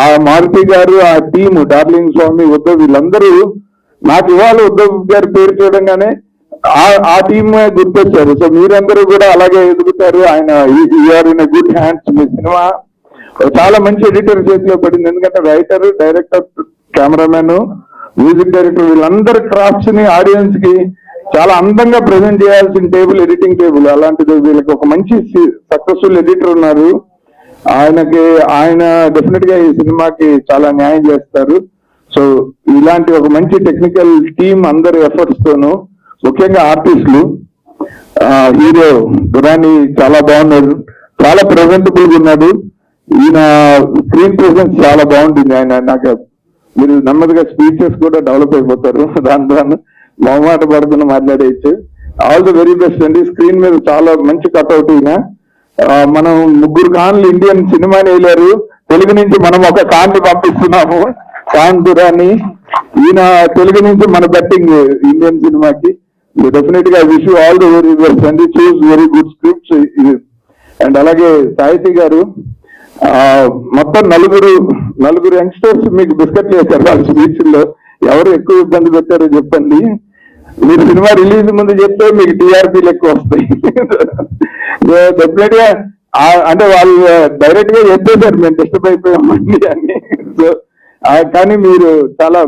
[SPEAKER 3] ఆ మారుతి గారు, ఆ టీము డార్లింగ్ స్వామి, ఉద్ధవ్ వీళ్ళందరూ నాకు ఇవాళ ఉద్ధవ్ గారి పేరు చూడంగానే ఆ టీమ్ గుర్తొచ్చారు. సో మీరందరూ కూడా అలాగే ఎదుగుతారు. ఆయన యూఆర్ ఇన్ గుడ్ హ్యాండ్స్. మీ సినిమా చాలా మంచి ఎడిటర్ చేతిలో పడింది. ఎందుకంటే writer, director, cameraman, music director వీళ్ళందరి క్రాఫ్ట్స్ ని ఆడియన్స్ కి చాలా అందంగా ప్రజెంట్ చేయాల్సిన టేబుల్ ఎడిటింగ్ టేబుల్. అలాంటిది వీళ్ళకి ఒక మంచి సక్సెస్ఫుల్ ఎడిటర్ ఉన్నారు. ఆయన డెఫినెట్ గా ఈ సినిమాకి చాలా న్యాయం చేస్తారు. సో ఇలాంటి ఒక మంచి టెక్నికల్ టీమ్ అందరి ఎఫర్ట్స్ తోను, ముఖ్యంగా ఆర్టిస్టులు, హీరో దురాని చాలా బాగున్నాడు, చాలా ప్రెజెంటబుల్ గా ఉన్నాడు. ఈయన స్క్రీన్ ప్రెసెన్స్ చాలా బాగుంటుంది. ఆయన నాకు మీరు నెమ్మదిగా స్పీచెస్ కూడా డెవలప్ అయిపోతారు. దాని మొహమాట పడుతున్న మాట్లాడేయచ్చు. ఆల్ ది వెరీ బెస్ట్ అండి. స్క్రీన్ మీద చాలా మంచి కట్అవుట్. ఈయన మనం 3 ఖాన్లు ఇండియన్ సినిమాని వెళ్ళారు. తెలుగు నుంచి మనం ఒక ఖాన్ని పంపిస్తున్నాము, ఖాన్ దురాని. ఈయన తెలుగు నుంచి మన బెట్టింగ్ ఇండియన్ సినిమాకి. డెఫినెట్ గా wish you all the very best అండి. చూస్ వెరీ గుడ్ స్క్రిప్ట్స్. అండ్ అలాగే సాహితీ గారు మొత్తం నలుగురు యంగ్స్టర్స్ మీకు బిస్కెట్ చేశారు వాళ్ళ స్పీచ్ లో. ఎవరు ఎక్కువ ఇబ్బంది పెట్టారో చెప్పండి. మీరు సినిమా రిలీజ్ ముందు చెప్తే మీకు టీఆర్పీలు ఎక్కువ వస్తాయి. డెఫినెట్ గా అంటే వాళ్ళు డైరెక్ట్ గా చెప్పేశారు మేము డిస్టర్బ్ అయిపోయామండి అని. సో కానీ మీరు చాలా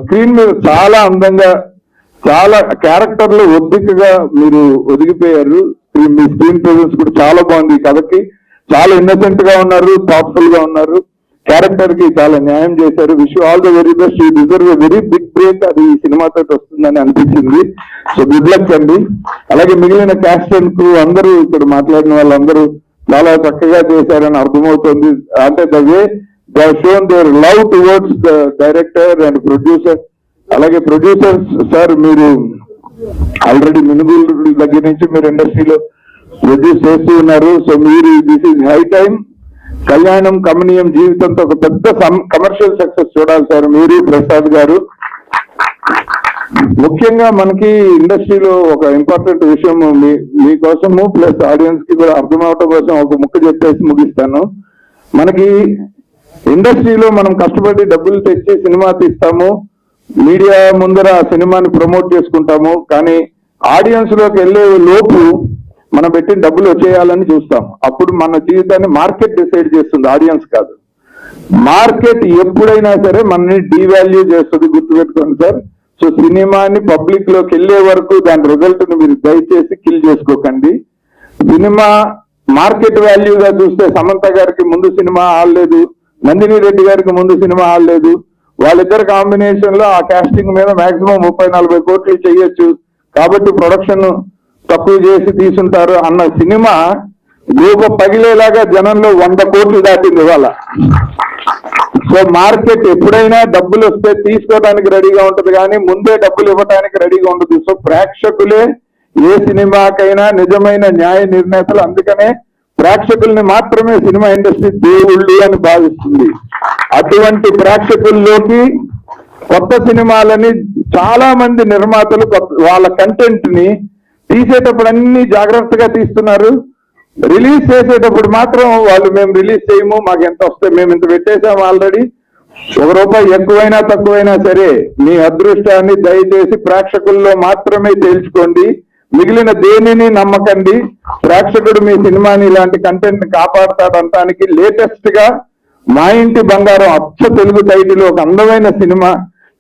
[SPEAKER 3] స్క్రీన్ మీద చాలా అందంగా, చాలా క్యారెక్టర్లు ఒద్దికగా మీరు ఒదిగిపోయారు. మీ స్క్రీన్ ప్రెజెన్స్ కూడా చాలా బాగుంది. ఈ కథకి చాలా ఇన్నోసెంట్ గా ఉన్నారు, థాట్ఫుల్ గా ఉన్నారు. క్యారెక్టర్ కి చాలా న్యాయం చేశారు. Wish all the very best. You deserve a very big break. అది ఈ సినిమాతో వస్తుందని అనిపించింది. సో గుడ్ లక్ అండి. అలాగే మిగిలిన క్యాస్ట్ అండ్ క్రూ అందరూ ఇక్కడ మాట్లాడిన వాళ్ళందరూ చాలా చక్కగా చేశారని అర్థమవుతుంది. అంటే the way they have shown there love towards the director and producer. అలాగే ప్రొడ్యూసర్స్ సార్, మీరు ఆల్రెడీ మినుగురు దగ్గర నుంచి మీరు ఇండస్ట్రీలో ప్రొడ్యూస్ చేస్తూ ఉన్నారు. సో మీరు దిస్ ఈజ్ హై టైం. కళ్యాణం కమనీయం జీవితంతో ఒక పెద్ద కమర్షియల్ సక్సెస్ చూడాలి సార్ మీరు, ప్రసాద్ గారు. ముఖ్యంగా మనకి ఇండస్ట్రీలో ఒక ఇంపార్టెంట్ విషయం మీకోసము ప్లస్ ఆడియన్స్ కి కూడా అర్థం అవటం కోసం ఒక ముక్క చెప్పేసి ముగిస్తాను. మనకి ఇండస్ట్రీలో మనం కష్టపడి డబ్బులు తెచ్చి సినిమా తీస్తాము, మీడియా ముందర ఆ సినిమాని ప్రమోట్ చేసుకుంటాము. కానీ ఆడియన్స్ లోకి వెళ్ళే లోపు మనం పెట్టిన డబ్బులు వచ్చేయాలని చూస్తాం. అప్పుడు మన జీవితాన్ని మార్కెట్ డిసైడ్ చేస్తుంది, ఆడియన్స్ కాదు. మార్కెట్ ఎప్పుడైనా సరే మనని డీవాల్యూ చేస్తుంది, గుర్తుపెట్టుకోండి సార్. సో సినిమాని పబ్లిక్ లోకి వెళ్ళే వరకు దాని రిజల్ట్ ని మీరు దయచేసి కిల్ చేసుకోకండి. సినిమా మార్కెట్ వాల్యూగా చూస్తే సమంత గారికి ముందు సినిమా ఆడలేదు, నందిని రెడ్డి గారికి ముందు సినిమా ఆడలేదు. వాళ్ళిద్దరు కాంబినేషన్ లో ఆ కాస్టింగ్ మీద మాక్సిమం 30-40 కోట్లు చేయొచ్చు, కాబట్టి ప్రొడక్షన్ తక్కువ చేసి తీసుంటారు అన్న సినిమా గోప పగిలేలాగా జనంలో 100 కోట్లు దాటింది ఇవాళ. సో మార్కెట్ ఎప్పుడైనా డబ్బులు వస్తే తీసుకోవడానికి రెడీగా ఉంటది, కానీ ముందే డబ్బులు ఇవ్వడానికి రెడీగా ఉండదు. సో ప్రేక్షకులే ఏ సినిమాకైనా నిజమైన న్యాయ నిర్ణేతలు. అందుకనే ప్రేక్షకుల్ని మాత్రమే సినిమా ఇండస్ట్రీ దేవుళ్ళు అని భావిస్తుంది. అటువంటి ప్రేక్షకుల్లోకి కొత్త సినిమాలని చాలా మంది నిర్మాతలు వాళ్ళ కంటెంట్ ని తీసేటప్పుడు అన్ని జాగ్రత్తగా తీస్తున్నారు. రిలీజ్ చేసేటప్పుడు మాత్రం వాళ్ళు మేము రిలీజ్ చేయము, మాకు ఎంత వస్తే మేము ఇంత పెట్టేసాము ఆల్రెడీ, ₹1 ఎక్కువైనా తక్కువైనా సరే మీ అదృష్టాన్ని దయచేసి ప్రేక్షకుల్లో మాత్రమే తేల్చుకోండి. మిగిలిన దేనిని నమ్మకండి. ప్రేక్షకుడు మీ సినిమాని ఇలాంటి కంటెంట్ కాపాడతాడంటానికి లేటెస్ట్ గా మా ఇంటి బంగారం అచ్చ తెలుగు టైటిల్ ఒక అందమైన సినిమా,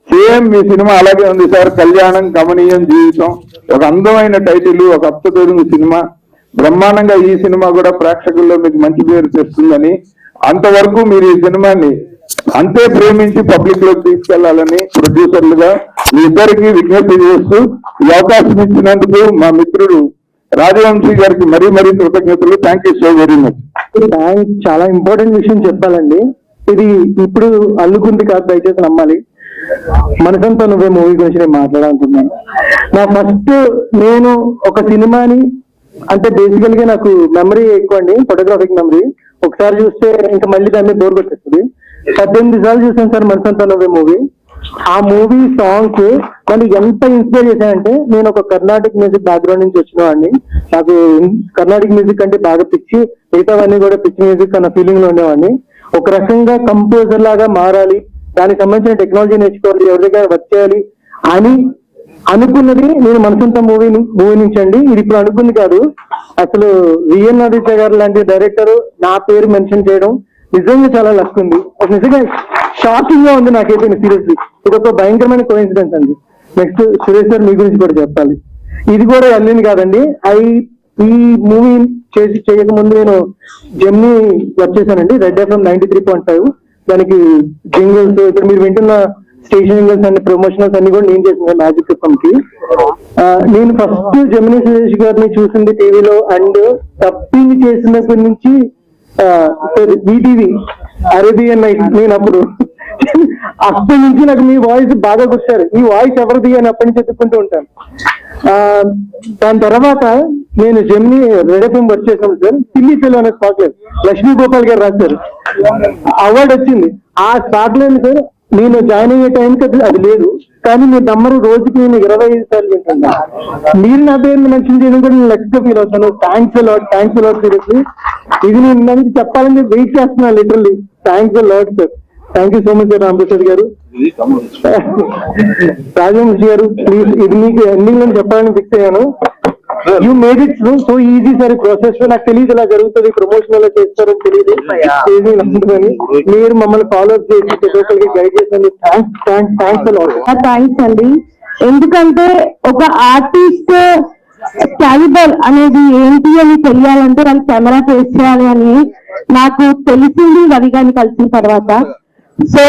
[SPEAKER 3] సేమ్ మీ సినిమా అలాగే ఉంది సార్. కళ్యాణం కమనీయం జీవితం ఒక అందమైన టైటిల్, ఒక అచ్చ తెలుగు సినిమా. బ్రహ్మాండంగా ఈ సినిమా కూడా ప్రేక్షకుల్లో మీకు మంచి పేరు తెస్తుందని, అంతవరకు మీరు ఈ సినిమాని అంతే ప్రేమించి పబ్లిక్ లోకి తీసుకెళ్లాలని ప్రొడ్యూసర్లుగా మీ ఇద్దరికి విజ్ఞప్తి చేస్తూ ఈ అవకాశం ఇచ్చినందుకు మా మిత్రుడు రాజవంశీ గారికి మరీ కృతజ్ఞతలు. Thank you so very much.
[SPEAKER 5] చాలా ఇంపార్టెంట్ విషయం చెప్పాలండి. ఇది ఇప్పుడు అల్లుకుంది కాదు, దయచేసి నమ్మాలి. మనసంతా నువ్వే మూవీ గురించి నేను మాట్లాడాలనుకున్నాను. నేను ఒక సినిమాని అంటే బేసికల్ గా నాకు మెమరీ ఎక్కువ అండి, ఫోటోగ్రాఫిక్ మెమరీ. ఒకసారి చూస్తే ఇంకా మళ్ళీ దాన్ని బోర్ కొట్టేస్తుంది. 18 సార్లు చూసాను సార్ మనసంతా నువ్వే మూవీ. ఆ మూవీ సాంగ్స్ నన్ను ఎంత ఇన్స్పైర్ చేశాయంటే, నేను ఒక కర్ణాటిక్ మ్యూజిక్ బ్యాక్గ్రౌండ్ నుంచి వచ్చిన వాడిని. నాకు కర్ణాటిక్ మ్యూజిక్ అంటే బాగా పిచ్చి, మిగతావన్నీ కూడా పిచ్చి మ్యూజిక్ అన్న ఫీలింగ్ లో ఉండేవాడిని. ఒక రకంగా కంపోజర్ లాగా మారాలి, దానికి సంబంధించిన టెక్నాలజీ నేర్చుకోవాలి, ఎవరి దగ్గర వర్క్ చేయాలి అని అనుకున్నది నేను మనసంతా మూవీ నుంచి అండి. ఇది ఇప్పుడు అనుకుంది కాదు. అసలు విఎన్ ఆదిత్య గారు లాంటి డైరెక్టర్ నా పేరు మెన్షన్ చేయడం నిజంగా చాలా లక్ ఉంది. నిజంగా షాకింగ్ గా ఉంది నాకైతే సీరియస్లీ. ఇది ఒక భయంకరమైన కోఇన్సిడెన్స్ అండి. నెక్స్ట్ సురేష్ సార్ మీ గురించి కూడా చెప్పాలి. ఇది కూడా వెళ్ళింది కాదండి. ఈ మూవీ చేయక ముందు నేను జెమ్ని వర్క్ చేశానండి, రెడ్ ఎఫ్ఎం 93.5. దానికి జింగిల్స్, ఇప్పుడు మీరు వింటున్న స్టేషన్ జింగిల్స్ అన్ని ప్రమోషనల్స్ అన్ని కూడా నేను చేసిన మ్యాజిక్ ఎఫ్ఎం కి. నేను ఫస్ట్ జెమిని సురేష్ గారిని చూసింది టీవీలో, అండ్ డబ్బింగ్ చేసినప్పటి నుంచి ఈటీవీ అరేబియన్ నైట్. నేను అప్పటి నుంచి నాకు మీ వాయిస్ బాగా గుర్తారు, ఈ వాయిస్ ఎవరిది అని అప్పటి నుంచి చెప్పుకుంటూ ఉంటాను. దాని తర్వాత నేను జెమిని రెడ్ ఎఫ్ఎం వర్క్ చేశాను సార్. పిల్లి పిల్ల అనే స్పాట్ లక్ష్మీ గోపాల్ గారు రాశారు, అవార్డు వచ్చింది. ఆ స్పాట్ లో సార్ నేను జాయిన్ అయ్యే టైంకి అది లేదు, కానీ మీ నంబరు రోజుకి నేను 25 సార్లు వింటున్నాను. మీరు నా పేరుని మెన్షన్ చేయడం కూడా నేను లక్ష్యంగా ఫీల్ అవుతాను. Thanks a lot seriously. ఇది నేను దానికి చెప్పాలని వెయిట్ చేస్తున్నాను literally. Thanks a lot sir. Thank you so much sir. Ramprasad గారు, రాజవంశీ గారు, ప్లీజ్ ఇది మీకు ఎండింగ్ లో చెప్పాలని ఫిక్స్ అయ్యాను. You made it so easy sir. Process నాకు తెలియదు ఇలా జరుగుతుంది, ప్రమోషన్ ఎలా చేస్తారని తెలియదు. మీరు మమ్మల్ని ఫాలో అప్ చేసి ప్రతి గైడ్ చేసినందుకు థ్యాంక్స్
[SPEAKER 6] అండి. ఎందుకంటే ఒక ఆర్టిస్ట్
[SPEAKER 1] క్యాలిబర్ అనేది ఏంటి అని తెలియాలంటే వాళ్ళు కెమెరా ఫేస్ చేయాలి అని నాకు తెలిసింది రవి గారిని కలిసిన తర్వాత. సో